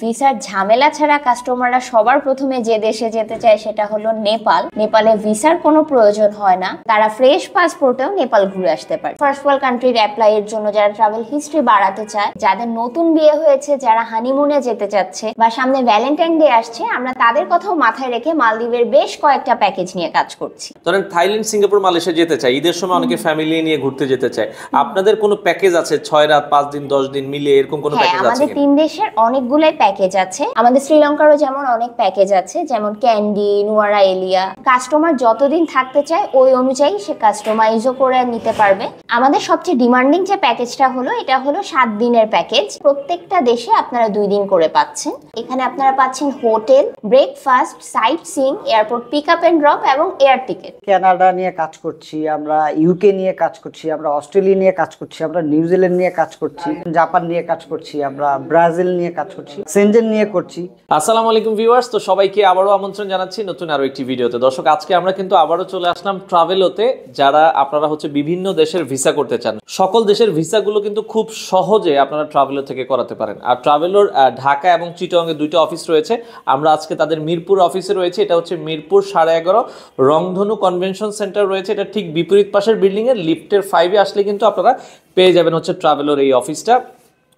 ভিসার ঝামেলা ছাড়া কাস্টমাররা সবার প্রথমে যে দেশে যেতে চায় সেটা হলো নেপাল। নেপালে ভিসার কোনো প্রয়োজন হয় না, তারা ফ্রেশ পাসপোর্টেও নেপাল ঘুরে আসতে পারে। ফার্স্ট ওয়ার্ল্ড কান্ট্রির অ্যাপ্লাই এর জন্য যারা ট্রাভেল হিস্ট্রি বাড়াতে চায়, যাদের নতুন বিয়ে হয়েছে, যারা হানিমুনে যেতে চাচ্ছে বা সামনে ভ্যালেন্টাইন ডে আসছে, আমরা তাদের কথাও মাথায় রেখে মালদ্বীপের বেশ কয়েকটা প্যাকেজ নিয়ে কাজ করছি। ধরেন থাইল্যান্ড, সিঙ্গাপুর, মালয়েশিয়া যেতে চাই, ঈদের সময় অনেকে ফ্যামিলি নিয়ে ঘুরতে যেতে চায়, আপনাদের কোনো প্যাকেজ আছে 6 রাত 5 দিন 10 দিন মিলিয়ে এরকম কোনো প্যাকেজ আছে? আমাদের 3 দেশের অনেকগুলাই প্যাকেজ আছে। আমাদের শ্রীলঙ্কারও যেমন অনেক প্যাকেজ আছে, যেমন ক্যান্ডি, নুয়ারা এলিয়া। কাস্টমার যতদিন থাকতে চায় ওই অনুযায়ী সে কাস্টমাইজও করে নিতে পারবে। আমাদের সবচেয়ে ডিমান্ডিং যে প্যাকেজটা হলো, এটা হলো 7 দিনের প্যাকেজ। প্রত্যেকটা দেশে আপনারা 2 দিন করে পাচ্ছেন। এখানে আপনারা পাচ্ছেন hotel, breakfast, sightseeing, airport pick up and drop এবং এয়ার টিকেট। কানাডা নিয়ে কাজ করছি আমরা, ইউকে নিয়ে কাজ করছি আমরা, অস্ট্রেলিয়া নিয়ে কাজ করছি আমরা, নিউজিল্যান্ড নিয়ে কাজ করছি, জাপান নিয়ে কাজ করছি আমরা, ব্রাজিল নিয়ে কাজ করছি, সেনজেন নিয়ে করছি। আসসালামু আলাইকুম ভিউয়ার্স, তো সবাইকে আবারও আমন্ত্রণ জানাচ্ছি নতুন আরো একটি ভিডিওতে। দর্শক, আজকে আমরা কিন্তু আবারও চলে আসলাম ট্রাভেলোতে। যারা আপনারা হচ্ছে বিভিন্ন দেশের ভিসা করতে চান, সকল দেশের ভিসাগুলো কিন্তু খুব সহজে আপনারা ট্রাভেলো থেকে করাতে পারেন। আর ট্রাভেলোর ঢাকা এবং চিটাগংয়ে 2টা অফিস রয়েছে। আমরা আজকে তাদের মিরপুর অফিসে রয়েছে। এটা হচ্ছে মিরপুর 11.5 রংধনু কনভেনশন সেন্টার রয়েছে। এটা ঠিক বিপরীত পাশের বিল্ডিং এর লিফটের 5-এ আসলে কিন্তু আপনারা পেয়ে যাবেন হচ্ছে ট্রাভেলোর এই অফিসটা।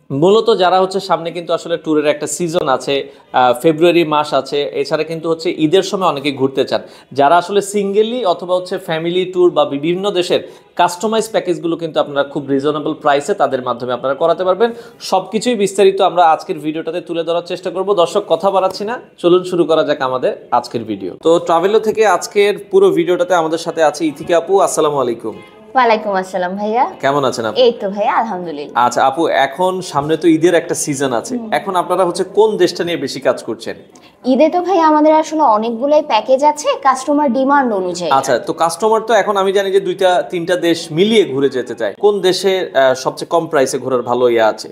মূলত যারা হচ্ছে সামনে কিন্তু আসলে ট্যুরের একটা সিজন আছে, ফেব্রুয়ারি মাস আছে, এছাড়া কিন্তু হচ্ছে ঈদের সময় অনেকে ঘুরতে চান, যারা আসলে সিঙ্গেলি অথবা হচ্ছে ফ্যামিলি ট্যুর বা বিভিন্ন দেশের কাস্টমাইজ প্যাকেজগুলো কিন্তু আপনারা খুব রিজনেবল প্রাইসে তাদের মাধ্যমে আপনারা করাতে পারবেন। সবকিছুই বিস্তারিত আমরা আজকের ভিডিওটাতে তুলে ধরার চেষ্টা করব। দর্শক, কথা বাড়াচ্ছি না, চলুন শুরু করা যাক আমাদের আজকের ভিডিও। তো ট্রাভেলো থেকে আজকের পুরো ভিডিওটাতে আমাদের সাথে আছে ইথিকা আপু। আসসালামু আলাইকুম। ওয়ালাইকুম আসসালাম ভাইয়া, কেমন আছেন আপু? এই তো ভাইয়া আলহামদুলিল্লাহ। আচ্ছা আপু, এখন সামনে তো ঈদের একটা সিজন আছে, এখন আপনারা হচ্ছে কোন দেশটা নিয়ে বেশি কাজ করছেন? ঈদে তো ভাই আমাদের আসলে অনেকগুলাই প্যাকেজ আছে কাস্টমার ডিমান্ড অনুযায়ী। আচ্ছা, তো কাস্টমার তো এখন আমি জানি যে 2-3টা দেশ মিলিয়ে ঘুরে যেতে চায়, কোন দেশে সবচেয়ে কম প্রাইসে ঘোরার ভালো ইয়া আছে?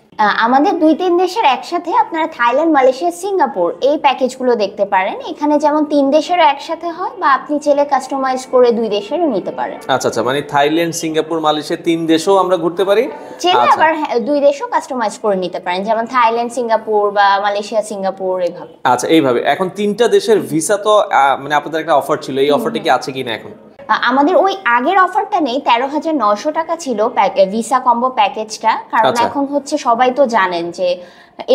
আমাদের 2-3 দেশের একসাথে আপনারা থাইল্যান্ড, মালয়েশিয়া, সিঙ্গাপুর এই প্যাকেজগুলো দেখতে পারেন। এখানে যেমন 3 দেশেরও একসাথে হয়, বা আপনি চাইলে কাস্টমাইজ করে 2 দেশেরও নিতে পারেন। আচ্ছা আচ্ছা, মানে থাইল্যান্ড, সিঙ্গাপুর, মালয়েশিয়া 3 দেশও আমরা ঘুরতে পারি, চাইলে আবার 2 দেশও কাস্টমাইজ করে নিতে পারেন, যেমন থাইল্যান্ড, সিঙ্গাপুর বা মালয়েশিয়া, সিঙ্গাপুর এইভাবে। আচ্ছা, এইভাবে। এখন 3টা দেশের ভিসা তো মানে আপনাদের একটা অফার ছিল, এই অফারটা কি আছে কিনা এখন? আমাদের ওই আগের অফারটা নেই, 13,900 টাকা ছিল ভিসা কম্বো প্যাকেজটা। কারণ এখন হচ্ছে সবাই তো জানেন যে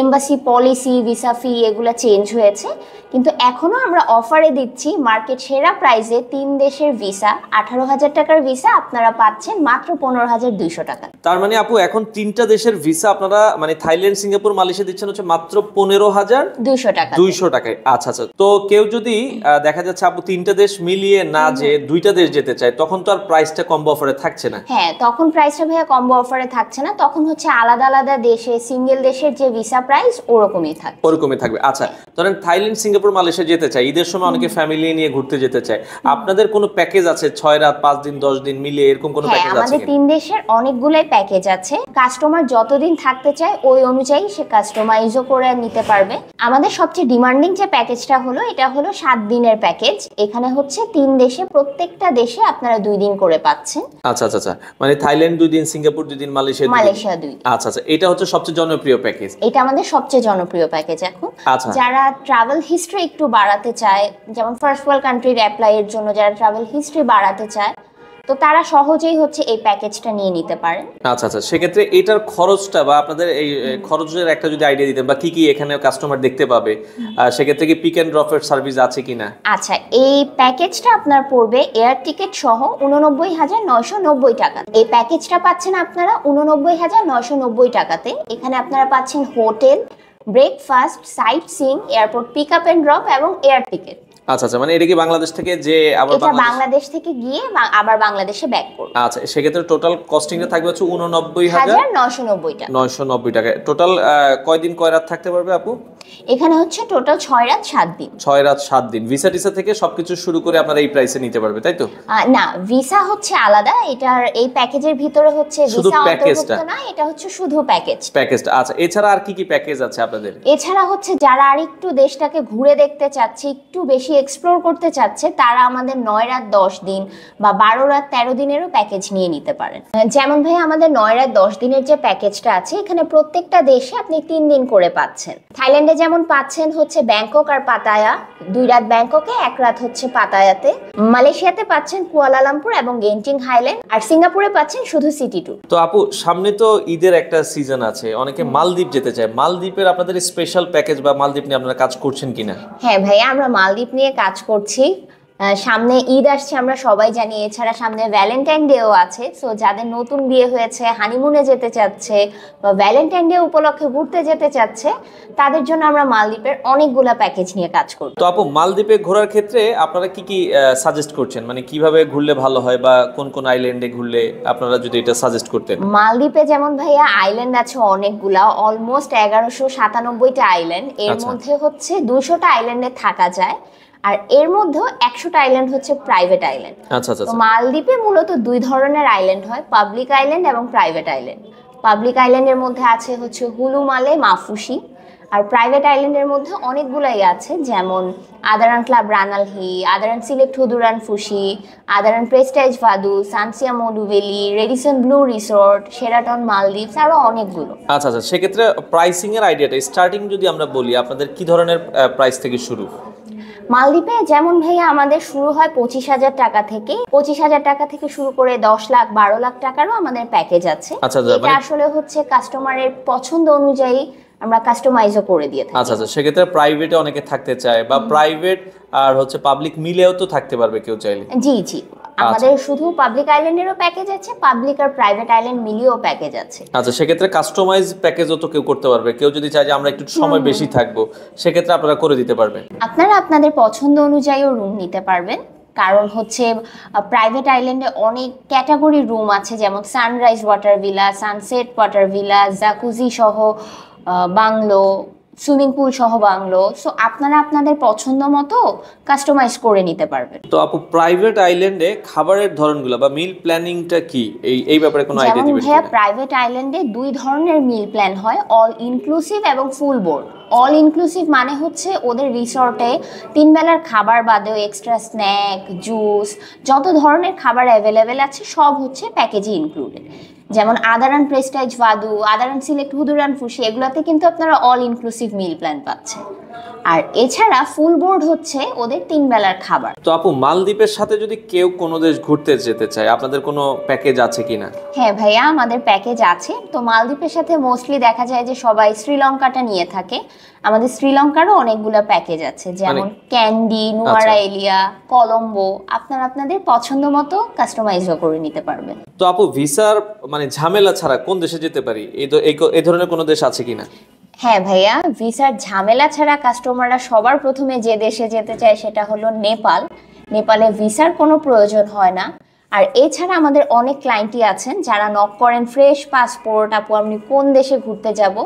এমবাসি পলিসি, ভিসা ফি এগুলা চেঞ্জ হয়েছে, কিন্তু এখনো আমরা অফারে দিচ্ছি মার্কেট সেরা প্রাইসে 3 দেশের ভিসা। 18,000 টাকার ভিসা আপনারা পাচ্ছেন মাত্র 15,200 টাকা। তার মানে আপু এখন 3টা দেশের ভিসা আপনারা মানে থাইল্যান্ড, সিঙ্গাপুর, মালয়েশিয়া দিচ্ছেন হচ্ছে মাত্র 15,200 টাকা। 200 টাকায়। আচ্ছা আচ্ছা, তো কেউ যদি দেখা যাচ্ছে আপু 3টা দেশ মিলিয়ে না যে 2টা দেশ যেতে চায়, তখন তো আর প্রাইসটা কম্বো অফারে থাকছে না। হ্যাঁ, তখন প্রাইসটা ভাইয়া কম্বো অফারে থাকছে না, তখন হচ্ছে আলাদা আলাদা দেশে সিঙ্গেল দেশের যে ভিসা প্রাইস ওরকমই থাকবে। আচ্ছা, ধরেন থাইল্যান্ড, সিঙ্গাপুর, মালয়েশিয়া যেতে চাই, ঈদের সময় অনেকে ফ্যামিলি নিয়ে ঘুরতে যেতে চায়, আপনাদের কোনো প্যাকেজ আছে 6 রাত 5 দিন 10 দিন মিলিয়ে এরকম কোনো প্যাকেজ আছে? আমাদের 3 দেশের অনেকগুলাই প্যাকেজ আছে। কাস্টমার যতদিন থাকতে চায় ওই অনুযায়ী সে কাস্টমাইজও করে নিতে পারবে। আমাদের সবচেয়ে ডিমান্ডিং যে প্যাকেজটা হলো, এটা হলো 7 দিনের প্যাকেজ। এখানে হচ্ছে 3 দেশে, প্রত্যেকটা দেশে আপনারা 2 দিন করে পাচ্ছেন। আচ্ছা আচ্ছা আচ্ছা, মানে থাইল্যান্ড 2 দিন, সিঙ্গাপুর 2 দিন, মালয়েশিয়া 2 দিন। আচ্ছা আচ্ছা, এটা হচ্ছে সবচেয়ে জনপ্রিয় প্যাকেজ। এটা আমাদের সবচেয়ে জনপ্রিয় প্যাকেজ এখন। যারা ট্রাভেল হিস্ট্রি একটু বাড়াতে চায়, যেমন ফার্স্ট ওয়ার্ল্ড কান্ট্রির অ্যাপ্লাই এর জন্য যারা ট্রাভেল হিস্ট্রি বাড়াতে চায়, তো তারা সহজেই হচ্ছে এই প্যাকেজটা নিয়ে নিতে পারেন। আচ্ছা আচ্ছা, সেক্ষেত্রে এটার খরচটা বা আপনাদের এই খরচের একটা যদি আইডিয়া দিতেন, বা কি কি এখানে কাস্টমার দেখতে পাবে, সেক্ষেত্রে কি পিক এন্ড ড্রপের সার্ভিস আছে কিনা? আচ্ছা, এই প্যাকেজটা আপনার পড়বে এয়ার টিকেট সহ 89,990 টাকা। এই প্যাকেজটা পাচ্ছেন আপনারা 89,990 টাকাতে। এখানে আপনারা পাচ্ছেন hotel, breakfast, sightseeing, airport pick up and drop এবং এয়ার টিকেট। আচ্ছা আচ্ছা, মানে এটা কি বাংলাদেশ থেকে যে আবার বাংলাদেশ থেকে গিয়ে আবার বাংলাদেশে ব্যাক করবে। আচ্ছা, সেক্ষেত্রে টোটাল কস্টিংটা থাকবে হচ্ছে 89,990 টাকা। 990 টাকা। টোটাল কয়দিন কয় রাত থাকতে পারবে আপু? এখানে হচ্ছে টোটাল 6 রাত 7 দিন। 6 রাত 7 দিন। ভিসা টিসা থেকে সবকিছু শুরু করে আপনারা এই প্রাইসে নিতে পারবে, তাই তো? না, ভিসা হচ্ছে আলাদা। এটার এই প্যাকেজের ভিতরে হচ্ছে ভিসা অন্তর্ভুক্ত না, এটা হচ্ছে শুধু প্যাকেজটা। আচ্ছা, এছাড়া আর কি কি প্যাকেজ আছে আপনাদের? এছাড়া হচ্ছে যারা আরেকটু দেশটাকে ঘুরে দেখতে চাচ্ছে, একটু বেশি বেশি এক্সপ্লোর করতে চাচ্ছে তারা আমাদের 9 রাত 10 দিন বা 12 রাত 13 দিনেরও প্যাকেজ নিয়ে নিতে পারেন। যেমন ভাই আমাদের 9 রাত 10 দিনের যে প্যাকেজটা আছে এখানে প্রত্যেকটা দেশে আপনি 3 দিন করে পাচ্ছেন। থাইল্যান্ডে যেমন পাচ্ছেন হচ্ছে ব্যাংকক আর পাতায়া, 2 রাত ব্যাংককে 1 রাত হচ্ছে পাতায়াতে। মালয়েশিয়াতে পাচ্ছেন কুয়ালালামপুর এবং গেন্টিং হাইল্যান্ড, আর সিঙ্গাপুরে পাচ্ছেন শুধু সিটি ট্যুর। তো আপু সামনে তো ঈদের একটা সিজন আছে, অনেকে মালদ্বীপ যেতে চায়, মালদ্বীপের আপনাদের স্পেশাল প্যাকেজ বা মালদ্বীপ নিয়ে আপনারা কাজ করছেন কিনা? হ্যাঁ ভাইয়া, আমরা মালদ্বীপ নিয়ে কাজ করছি। সামনে ঈদ আসছে আমরা সবাই জানি, এছাড়া সামনে ভ্যালেন্টাইন ডেও আছে। সো যাদের নতুন বিয়ে হয়েছে, হানিমুনে যেতে চাচ্ছে বা ভ্যালেন্টাইন ডে উপলক্ষে ঘুরতে যেতে চাচ্ছে, তাদের জন্য আমরা মালদ্বীপের অনেকগুলা প্যাকেজ নিয়ে কাজ করব। তো আপু মালদ্বীপে ঘোরার ক্ষেত্রে আপনারা কি কি সাজেস্ট করছেন, মানে কিভাবে ঘুরলে ভালো হয় বা কোন কোন আইল্যান্ডে ঘুরলে আপনারা যদি এটা সাজেস্ট করতেন? মালদ্বীপে যেমন ভাইয়া আইল্যান্ড আছে অনেকগুলা, অলমোস্ট 1197টা আইল্যান্ড। এর মধ্যে হচ্ছে 200টা আইল্যান্ডে থাকা যায়, আর এর মধ্যেও 100টা আইল্যান্ড হচ্ছে প্রাইভেট আইল্যান্ড। তো মালদ্বীপে মূলত 2 ধরনের আইল্যান্ড হয়, পাবলিক আইল্যান্ড এবং প্রাইভেট আইল্যান্ড। পাবলিক আইল্যান্ডের মধ্যে আছে হচ্ছে হুলুমালে, মাফুসি। আর প্রাইভেট আইল্যান্ডের মধ্যে অনেকগুলাই আছে, যেমন Adaaran club Rannalhi, Adaaran select Hudhuranfushi, Adaaran prestige Vadoo, সানসিয়া মধুবেলি, Radisson Blu resort, Sheraton Maldives, আরো অনেকগুলো। আচ্ছা আচ্ছা, সেক্ষেত্রে প্রাইসিং এর আইডিয়াটা স্টার্টিং যদি আমরা বলি, আপনাদের কি ধরনের প্রাইস থেকে শুরু? মালদ্বীপে যেমন ভাইয়া আমাদের শুরু হয় 25,000 টাকা থেকে। 25,000 টাকা থেকে শুরু করে 10 লাখ 12 লাখ টাকারও আমাদের প্যাকেজ আছে। এটা আসলে হচ্ছে কাস্টমারের পছন্দ অনুযায়ী আমরা কাস্টমাইজও করে দিয়ে থাকি। আচ্ছা আচ্ছা, সেক্ষেত্রে প্রাইভেটে অনেকে থাকতে চায় বা প্রাইভেট আর হচ্ছে পাবলিক মিলেও তো থাকতে পারবে কেউ চাইলে। জি জি, আমাদের শুধু পাবলিক আইল্যান্ডেরও প্যাকেজ আছে, পাবলিক আর প্রাইভেট আইল্যান্ড মিলিয়েও প্যাকেজ আছে। আচ্ছা, সেক্ষেত্রে কাস্টমাইজ প্যাকেজও তো কেউ করতে পারবে, কেউ যদি চায় যে আমরা একটু সময় বেশি থাকবো, সেক্ষেত্রে আপনারা করে দিতে পারবেন। আপনারা আপনাদের পছন্দ অনুযায়ীও রুম নিতে পারবেন, কারণ হচ্ছে প্রাইভেট আইল্যান্ডে অনেক ক্যাটাগরি রুম আছে, যেমন sunrise water villa, sunset water villa, jacuzzi সহ বাংলো, সুইমিং পুল সহ বাংলো। সো আপনারা আপনাদের পছন্দ মতো কাস্টমাইজ করে নিতে পারবেন। তো আপু প্রাইভেট আইল্যান্ডে খাবারের ধরনগুলো বা মিল প্ল্যানিংটা কি, এই ব্যাপারে কোনো আইডিয়া দিবেন? ভাইয়া প্রাইভেট আইল্যান্ডে 2 ধরনের মিল প্ল্যান হয়, অল ইনক্লুসিভ এবং ফুল বোর্ড। অল ইনক্লুসিভ মানে হচ্ছে ওদের রিসর্টে 3 বেলার খাবার বাদেও এক্সট্রা স্ন্যাক, জুস, যত ধরনের খাবার অ্যাভেলেবেল আছে সব হচ্ছে প্যাকেজে ইনক্লুডেড। যেমন আদারান প্রেস্টাইজ ভাদু, আদারান সিলেক্ট হুদুরান ফুসি, এগুলোতে কিন্তু আপনারা অল ইনক্লুসিভ মিল প্ল্যান পাচ্ছেন। আর এছাড়া ফুল বোর্ড হচ্ছে ওদের 3 বেলার খাবার। তো আপু মালদ্বীপের সাথে যদি কেউ কোনো দেশ ঘুরতে যেতে চায়, আপনাদের কোনো প্যাকেজ আছে কিনা? হ্যাঁ ভাইয়া, আমাদের প্যাকেজ আছে। তো মালদ্বীপের সাথে মোস্টলি দেখা যায় যে সবাই শ্রীলঙ্কাটা নিয়ে থাকে। আমাদের শ্রীলঙ্কারও অনেকগুলো প্যাকেজ আছে, যেমন ক্যান্ডি, নুয়ারা এলিয়া, কলম্বো। আপনারা আপনাদের পছন্দ মতো কাস্টমাইজও করে নিতে পারবেন। তো আপু ভিসার মানে ঝামেলা ছাড়া কোন দেশে যেতে পারি, এই ধরনের কোনো দেশ আছে কিনা? হ্যাঁ ভাইয়া, ভিসার ঝামেলা ছাড়া কাস্টমাররা সবার প্রথমে যে দেশে যেতে চায় সেটা হলো নেপাল। নেপালে ভিসার কোনো প্রয়োজন হয় না। আর এছাড়া আমাদের অনেক ক্লায়েন্টই আছেন যারা নক করেন ফ্রেশ পাসপোর্ট, আপু আপনি কোন দেশে ঘুরতে যাব,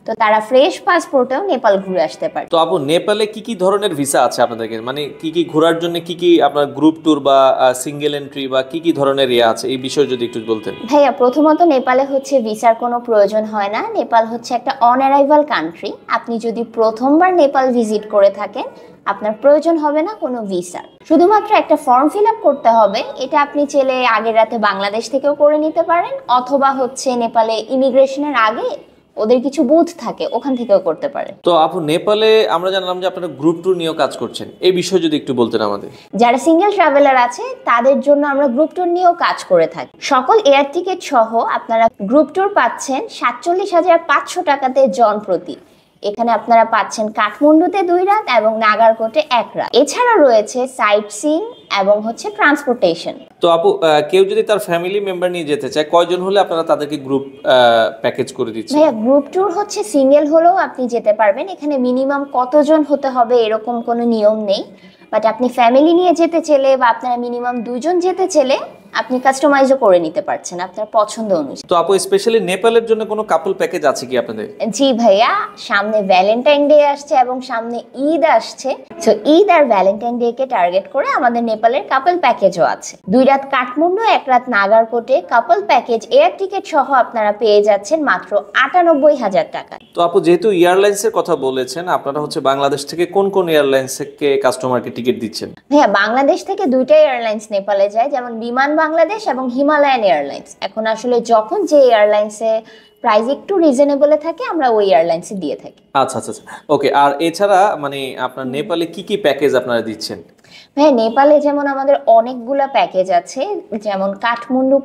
তো তারা ফ্রেশ পাসপোর্টেও নেপাল ঘুরে আসতে পারে। তো আপু নেপালে কি কি ধরনের ভিসা আছে আপনাদেরকে, মানে কি কি ঘোরার জন্য কি কি আপনার গ্রুপ ট্যুর বা সিঙ্গেল এন্ট্রি বা কি কি ধরনের আছে, এই বিষয়ে যদি একটু বলতেন। ভাইয়া প্রথমত নেপালে হচ্ছে ভিসার কোনো প্রয়োজন হয় না। নেপাল হচ্ছে একটা অন অ্যারাইভাল কান্ট্রি। আপনি যদি প্রথমবার নেপাল ভিজিট করে থাকেন আপনার প্রয়োজন হবে না কোনো ভিসার, শুধুমাত্র একটা ফর্ম ফিল আপ করতে হবে। এটা আপনি চাইলে আগের রাতে বাংলাদেশ থেকেও করে নিতে পারেন, অথবা হচ্ছে নেপালে ইমিগ্রেশনের আগে ওদের কিছু বুথ থাকে, ওখান থেকেও করতে পারেন। তো আপু নেপালে আমরা জানলাম যে আপনারা গ্রুপ ট্যুর নিয়েও কাজ করছেন, এই বিষয়ে যদি একটু বলতেন আমাদের। যারা সিঙ্গেল ট্রাভেলার আছে তাদের জন্য আমরা গ্রুপ ট্যুর নিয়েও কাজ করে থাকি। সকল এয়ার টিকিট সহ আপনারা গ্রুপ ট্যুর পাচ্ছেন 47,500 টাকাতে জন প্রতি। এখানে আপনারা পাচ্ছেন কাঠমান্ডুতে 2 রাত এবং নাগারকোটে 1 রাত। এছাড়া রয়েছে সাইট সিইং এবং হচ্ছে ট্রান্সপোর্টেশন। তো আপু কেউ যদি তার ফ্যামিলি মেম্বার নিয়ে যেতে চায়, কয়জন হলে আপনারা তাদেরকে গ্রুপ প্যাকেজ করে দিচ্ছেন? ভাইয়া গ্রুপ ট্যুর হচ্ছে সিঙ্গেল হলেও আপনি যেতে পারবেন, এখানে মিনিমাম কতজন হতে হবে এরকম কোনো নিয়ম নেই। বাট আপনি ফ্যামিলি নিয়ে যেতে চাইলে বা আপনারা মিনিমাম 2 জন যেতে চাইলে আপনি কাস্টমাইজও করে নিতে পারছেন আপনার পছন্দ অনুযায়ী। তো আপু স্পেশালি নেপালের জন্য কোনো কাপল প্যাকেজ আছে কি আপনাদের? জি ভাইয়া, সামনে ভ্যালেন্টাইন ডে আসছে এবং সামনে ঈদ আসছে। তো ঈদ আর ভ্যালেন্টাইন ডে কে টার্গেট করে আমাদের নেপালের কাপল প্যাকেজও আছে। 2 রাত কাঠমান্ডু 1 রাত নাগারকোটে কাপল প্যাকেজ এয়ার টিকিট সহ আপনারা পেয়ে যাচ্ছেন মাত্র 98,000 টাকা। তো আপু যেহেতু এয়ারলাইন্সের কথা বলেছেন, আপনারা হচ্ছে বাংলাদেশ থেকে কোন কোন এয়ারলাইন্সকে কাস্টমারকে টিকিট দিচ্ছেন? ভাইয়া বাংলাদেশ থেকে 2টা এয়ারলাইন্স নেপালে যায়, যেমন বিমান বাংলাদেশ এবং হিমালয়ান এয়ারলাইন্স। এখন আসলে যখন যে এয়ারলাইন্সে প্রাইস একটু রিজনেবলে থাকে আমরা ওই এয়ারলাইন্সে দিয়ে থাকি। আচ্ছা আচ্ছা আচ্ছা, ওকে। আর এছাড়া মানে আপনার নেপালে কি কি প্যাকেজ আপনারা দিচ্ছেন? হ্যাঁ, নেপালে যেমন আমাদের অনেকগুলা প্যাকেজ আছে, যেমন কাঠমান্ডু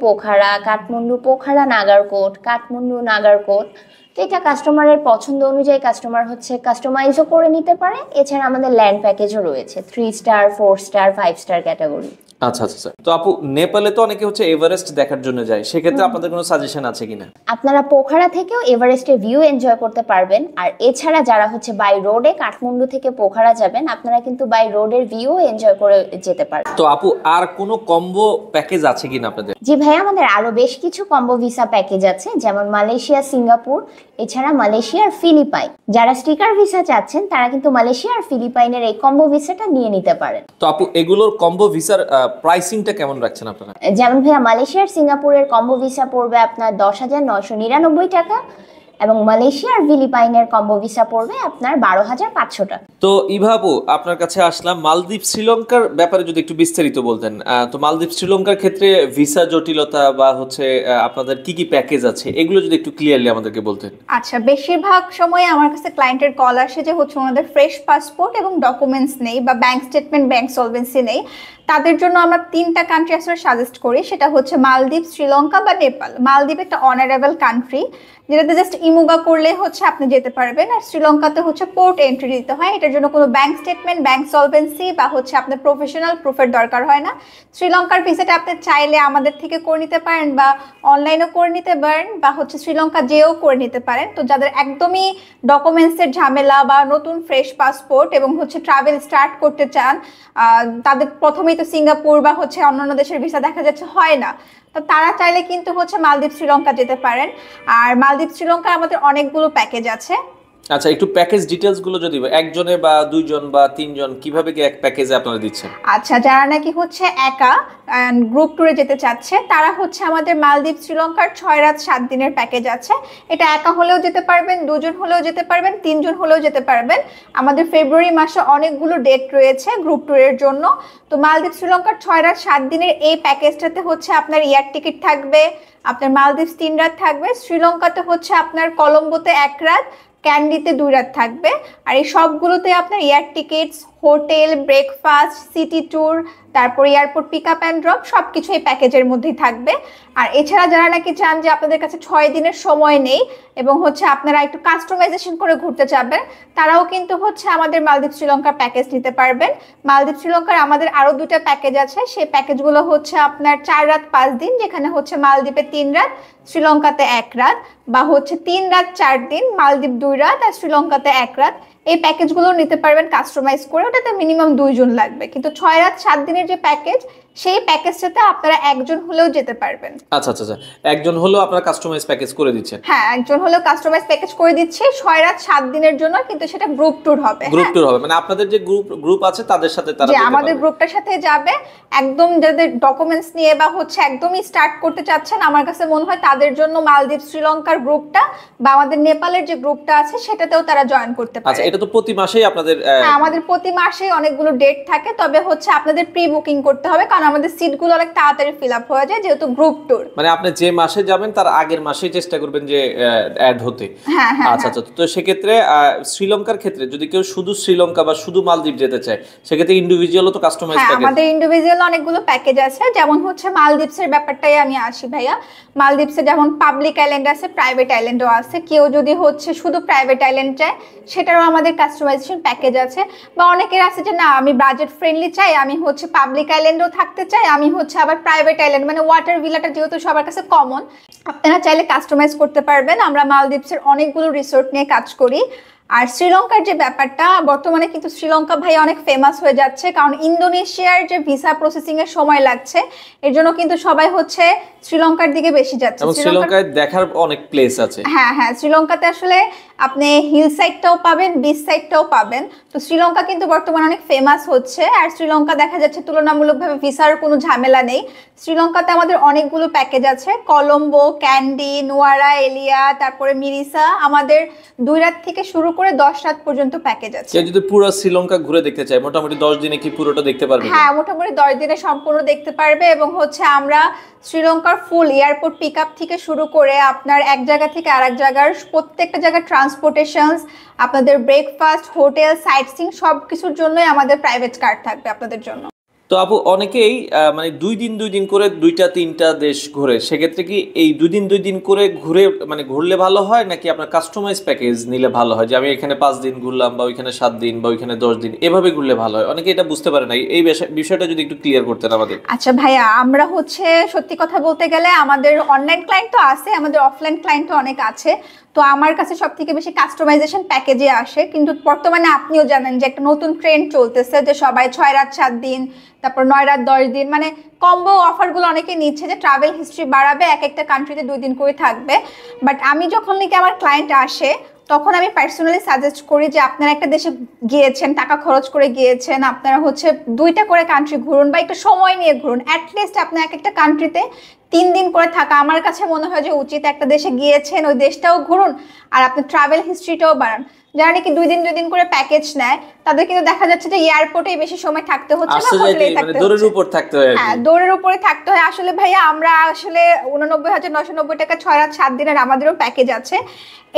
পোখারা নাগারকোট, কাঠমান্ডু নাগারকোট। তো এটা কাস্টমারের পছন্দ অনুযায়ী কাস্টমার হচ্ছে কাস্টমাইজও করে নিতে পারে। এছাড়া আমাদের ল্যান্ড প্যাকেজও রয়েছে 3 স্টার, 4 স্টার, 5 স্টার ক্যাটাগরি। আচ্ছা আচ্ছা আচ্ছা। তো আপু নেপালে তো অনেকে হচ্ছে এভারেস্ট দেখার জন্য যায়, সেক্ষেত্রে আপনাদের কোনো সাজেশন আছে কিনা? আপনারা পোখারা থেকেও এভারেস্টের ভিউ এনজয় করতে পারবেন। আর এছাড়া যারা হচ্ছে বাই রোডে কাঠমান্ডু থেকে পোখারা যাবেন, আপনারা কিন্তু বাই রোডের ভিউ এনজয় করে যেতে পারবেন। তো আপু আর কোনো কম্বো প্যাকেজ আছে কিনা আপনাদের? জি ভাইয়া, আমাদের আরো বেশ কিছু কম্বো ভিসা প্যাকেজ আছে, যেমন মালয়েশিয়া, সিঙ্গাপুর, এছাড়া মালয়েশিয়া আর ফিলিপাইন। যারা স্টিকার ভিসা চাচ্ছেন তারা কিন্তু মালয়েশিয়া আর ফিলিপাইনের এই কম্বো ভিসাটা নিয়ে নিতে পারেন। তো আপু এগুলোর কম্বো ভিসার প্রাইসিংটা কেমন রাখছেন আপনারা? যেমন ভাইয়া মালয়েশিয়ার সিঙ্গাপুরের কম্বো ভিসা পড়বে আপনার 10,999 টাকা এবং মালয়েশিয়া আর ফিলিপাইনের কম্বো ভিসা পড়বে আপনার 12,500 টাকা। তো ইভা আপু আপনার কাছে আসলাম, মালদ্বীপ শ্রীলঙ্কার ব্যাপারে যদি একটু বিস্তারিত বলতেন। তো মালদ্বীপ শ্রীলঙ্কার ক্ষেত্রে ভিসা জটিলতা বা হচ্ছে আপনাদের কি কি প্যাকেজ আছে এগুলো যদি একটু ক্লিয়ারলি আমাদেরকে বলতেন। আচ্ছা, বেশিরভাগ সময় আমার কাছে ক্লায়েন্টের কল আসে যে হচ্ছে ওনাদের ফ্রেশ পাসপোর্ট এবং ডকুমেন্টস নেই বা ব্যাংক স্টেটমেন্ট, ব্যাংক সলভেন্সি নেই। তাদের জন্য আমরা 3টা কান্ট্রি আসলে সাজেস্ট করি, সেটা হচ্ছে মালদ্বীপ, শ্রীলঙ্কা বা নেপাল। মালদ্বীপ একটা অনারেবল কান্ট্রি, যেটাতে জাস্ট ইমুগা করলে হচ্ছে আপনি যেতে পারবেন। আর শ্রীলঙ্কাতে হচ্ছে পোর্ট এন্ট্রি দিতে হয়, এটার জন্য কোনো ব্যাংক স্টেটমেন্ট, ব্যাংক সলভেন্সি বা হচ্ছে আপনার প্রফেশনাল প্রুফের দরকার হয় না। শ্রীলঙ্কার ভিসাটা আপনি চাইলে আমাদের থেকে করে নিতে পারেন বা অনলাইনেও করে নিতে পারেন বা হচ্ছে শ্রীলঙ্কা যেও করে নিতে পারেন। তো যাদের একদমই ডকুমেন্টসের ঝামেলা বা নতুন ফ্রেশ পাসপোর্ট এবং হচ্ছে ট্রাভেল স্টার্ট করতে চান, তাদের প্রথমেই তো সিঙ্গাপুর বা হচ্ছে অন্যান্য দেশের ভিসা দেখা যাচ্ছে হয় না, তো তারা চাইলে কিন্তু হচ্ছে মালদ্বীপ শ্রীলঙ্কা যেতে পারেন। আর মালদ্বীপ শ্রীলঙ্কায় আমাদের অনেকগুলো প্যাকেজ আছে। আচ্ছা, একটু প্যাকেজ ডিটেইলস গুলো যদি একজনে বা 2 জন বা 3 জন কিভাবে কি এক প্যাকেজে আপনারা দিচ্ছেন? আচ্ছা, যারা নাকি হচ্ছে একা গ্রুপ ট্যুরে যেতে চাচ্ছে তারা হচ্ছে আমাদের মালদ্বীপ শ্রীলঙ্কার 6 রাত 7 দিনের প্যাকেজ আছে। এটা একা হলেও যেতে পারবেন, 2 জন হলেও যেতে পারবেন, 3 জন হলেও যেতে পারবেন। আমাদের ফেব্রুয়ারি মাসে অনেকগুলো ডেট রয়েছে গ্রুপ ট্যুরের জন্য। তো মালদ্বীপ শ্রীলঙ্কার 6 রাত 7 দিনের এই প্যাকেজটাতে হচ্ছে আপনার এয়ার টিকিট থাকবে, আপনার মালদ্বীপ 3 রাত থাকবে, শ্রীলঙ্কাতে হচ্ছে আপনার কলম্বোতে 1 রাত, ক্যান্ডিতে 2 রাত থাকবে। আর এই সবগুলোতে আপনার air tickets, hotel, breakfast, city tour, তারপর airport pick up and drop সবকিছু এই প্যাকেজের মধ্যেই থাকবে। আর এছাড়া যারা নাকি চান যে আপনাদের কাছে 6 দিনের সময় নেই এবং হচ্ছে আপনারা একটু কাস্টমাইজেশন করে ঘুরতে চাবেন, তারাও কিন্তু হচ্ছে আমাদের মালদ্বীপ শ্রীলঙ্কার প্যাকেজ নিতে পারবেন। মালদ্বীপ শ্রীলঙ্কার আমাদের আরও 2টা প্যাকেজ আছে, সেই প্যাকেজগুলো হচ্ছে আপনার 4 রাত 5 দিন, যেখানে হচ্ছে মালদ্বীপে 3 রাত, শ্রীলঙ্কাতে 1 রাত, বা হচ্ছে 3 রাত 4 দিন, মালদ্বীপ 2 রাত আর শ্রীলঙ্কাতে 1 রাত। এই প্যাকেজগুলো নিতে পারবেন কাস্টমাইজ করে, ওটাতে মিনিমাম 2 জন লাগবে। কিন্তু 6 রাত 7 দিনের যে প্যাকেজ, সেই প্যাকেজটাতে আপনারা একজন হলেও যেতে পারবেন। আচ্ছা আচ্ছা আচ্ছা, একজন হলেও আপনারা কাস্টমাইজ প্যাকেজ করে দিচ্ছেন? হ্যাঁ, একজন হলেও কাস্টমাইজ প্যাকেজ করে দিচ্ছি 6 রাত 7 দিনের জন্য, কিন্তু সেটা গ্রুপ ট্যুর হবে। গ্রুপ ট্যুর হবে মানে আপনাদের যে গ্রুপ আছে তাদের সাথে তারা যে আমাদের গ্রুপটার সাথে যাবে, একদম যাদের ডকুমেন্টস নিয়ে বা হচ্ছে একদমই স্টার্ট করতে চাচ্ছেন, আমার কাছে মনে হয় তাদের জন্য মালদ্বীপ শ্রীলঙ্কার গ্রুপটা বা আমাদের নেপালের যে গ্রুপটা আছে সেটাতেও তারা জয়েন করতে পারে। আচ্ছা, এটা তো প্রতি মাসেই আপনাদের? হ্যাঁ, আমাদের প্রতি মাসেই অনেকগুলো ডেট থাকে, তবে হচ্ছে আপনাদের প্রি বুকিং করতে হবে, কারণ আমাদের সিটগুলো অনেক তাড়াতাড়ি ফিল আপ হয়ে যায় যেহেতু গ্রুপ ট্যুর। মানে আপনি যে মাসে যাবেন তার আগের মাসেই চেষ্টা করবেন যে অ্যাড হতে। হ্যাঁ হ্যাঁ। আচ্ছা আচ্ছা, তো সেক্ষেত্রে শ্রীলঙ্কার ক্ষেত্রে যদি কেউ শুধু শ্রীলঙ্কা বা শুধু মালদ্বীপ যেতে চায়, সেক্ষেত্রে ইন্ডিভিজুয়ালও তো কাস্টমাইজ হ্যাঁ, প্যাকেজ? আমাদের ইন্ডিভিজুয়াল অনেকগুলো প্যাকেজ আছে। যেমন হচ্ছে মালদ্বীপসের ব্যাপারটাই আমি আসি ভাইয়া। মালদ্বীপসে যেমন পাবলিক আইল্যান্ড আছে, প্রাইভেট আইল্যান্ডও আছে। কেউ যদি হচ্ছে শুধু প্রাইভেট আইল্যান্ড চায়, সেটারও আমাদের কাস্টমাইজেশন প্যাকেজ আছে। বা অনেকের আছে যে না, আমি বাজেট ফ্রেন্ডলি চাই, আমি হচ্ছে পাবলিক আইল্যান্ডও থাকতে চাই, আমি হচ্ছে আবার প্রাইভেট আইল্যান্ড মানে ওয়াটার ভিলাটা যেহেতু সবার কাছে কমন, আপনারা চাইলে কাস্টমাইজ করতে পারবেন। আমরা মালদ্বীপসের অনেকগুলো রিসোর্ট নিয়ে কাজ করি। আর শ্রীলঙ্কার যে ব্যাপারটা, বর্তমানে কিন্তু শ্রীলঙ্কা ভাই অনেক ফেমাস হয়ে যাচ্ছে, কারণ ইন্দোনেশিয়ার যে ভিসা প্রসেসিং এর সময় লাগছে, এর জন্য কিন্তু সবাই হচ্ছে শ্রীলঙ্কার দিকে বেশি যাচ্ছে। এবং শ্রীলঙ্কায় দেখার অনেক প্লেস আছে। হ্যাঁ হ্যাঁ, শ্রীলঙ্কাতে আসলে আপনি হিল সাইডটাও পাবেন, বিচ সাইডটাও পাবেন। তো শ্রীলঙ্কা কিন্তু বর্তমানে অনেক ফেমাস হচ্ছে। আর শ্রীলঙ্কা দেখা যাচ্ছে তুলনামূলকভাবে ভিসার কোনো ঝামেলা নেই। শ্রীলঙ্কাতে আমাদের অনেকগুলো প্যাকেজ আছে, কলম্বো, ক্যান্ডি, নুয়ারা এলিয়া, তারপরে মিরিসা, আমাদের 2 রাত থেকে শুরু করে 10 রাত পর্যন্ত প্যাকেজ আছে। কেউ যদি পুরো শ্রীলঙ্কা ঘুরে দেখতে চায়, মোটামুটি 10 দিনে কি পুরোটা দেখতে পারবে? হ্যাঁ, মোটামুটি 10 দিনে সম্পূর্ণ দেখতে পারবে। এবং হচ্ছে আমরা শ্রীলঙ্কার ফুল এয়ারপোর্ট পিক আপ থেকে শুরু করে আপনার এক জায়গা থেকে আরেক জায়গার প্রত্যেকটা জায়গার ট্রান্সপোর্টেশনস, আপনাদের ব্রেকফাস্ট, হোটেল, সাইট সিইং সব কিছুর জন্যই আমাদের প্রাইভেট কার থাকবে আপনাদের জন্য। তো আপু, অনেকেই মানে 2 দিন করে 2-3টা দেশ ঘুরে, সেক্ষেত্রে কি এই 2 দিন করে ঘুরলে ভালো হয়, নাকি আপনার কাস্টমাইজ প্যাকেজ নিলে ভালো হয়, যে আমি এখানে 5 দিন ঘুরলাম বা ওইখানে 7 দিন বা ওইখানে 10 দিন, এভাবে ঘুরলে ভালো হয়? অনেকে এটা বুঝতে পারে না, এই বিষয়টা যদি একটু ক্লিয়ার করতেন আমাদের। আচ্ছা ভাইয়া, আমরা হচ্ছে সত্যি কথা বলতে গেলে আমাদের অনলাইন ক্লায়েন্ট তো আছে, আমাদের অফলাইন ক্লায়েন্টও অনেক আছে। তো আমার কাছে সব থেকে বেশি কাস্টমাইজেশন প্যাকেজে আসে। কিন্তু বর্তমানে আপনিও জানেন যে একটা নতুন ট্রেন্ড চলতেছে, যে সবাই 6 রাত 7 দিন, তারপর 9 রাত 10 দিন, মানে কম্বো অফারগুলো অনেকে নিচ্ছে, যে ট্রাভেল হিস্ট্রি বাড়াবে, এক একটা কান্ট্রিতে 2 দিন করে থাকবে। বাট আমি যখন নাকি আমার ক্লায়েন্ট আসে, তখন আমি পার্সোনালি সাজেস্ট করি যে আপনারা একটা দেশে গিয়েছেন, টাকা খরচ করে গিয়েছেন, আপনারা হচ্ছে 2টা করে কান্ট্রি ঘুরুন বা একটু সময় নিয়ে ঘুরুন। অ্যাটলিস্ট আপনি এক একটা কান্ট্রিতে 3 দিন করে থাকা আমার কাছে মনে হয় যে উচিত। একটা দেশে গিয়েছেন, ওই দেশটাও ঘুরুন আর আপনি ট্রাভেল হিস্ট্রিটাও বাড়ান। যারা নাকি 2 দিন করে প্যাকেজ নেয়, তাদের কিন্তু দেখা যাচ্ছে যে এয়ারপোর্টেই বেশি সময় থাকতে হচ্ছে না, হোটেলেই থাকতে হচ্ছে। দৌড়ের উপর থাকতে হয়। হ্যাঁ, দৌড়ের উপরে থাকতে হয়। আসলে ভাইয়া আমরা আসলে 89,990 টাকা 6 রাত 7 দিনের আমাদেরও প্যাকেজ আছে।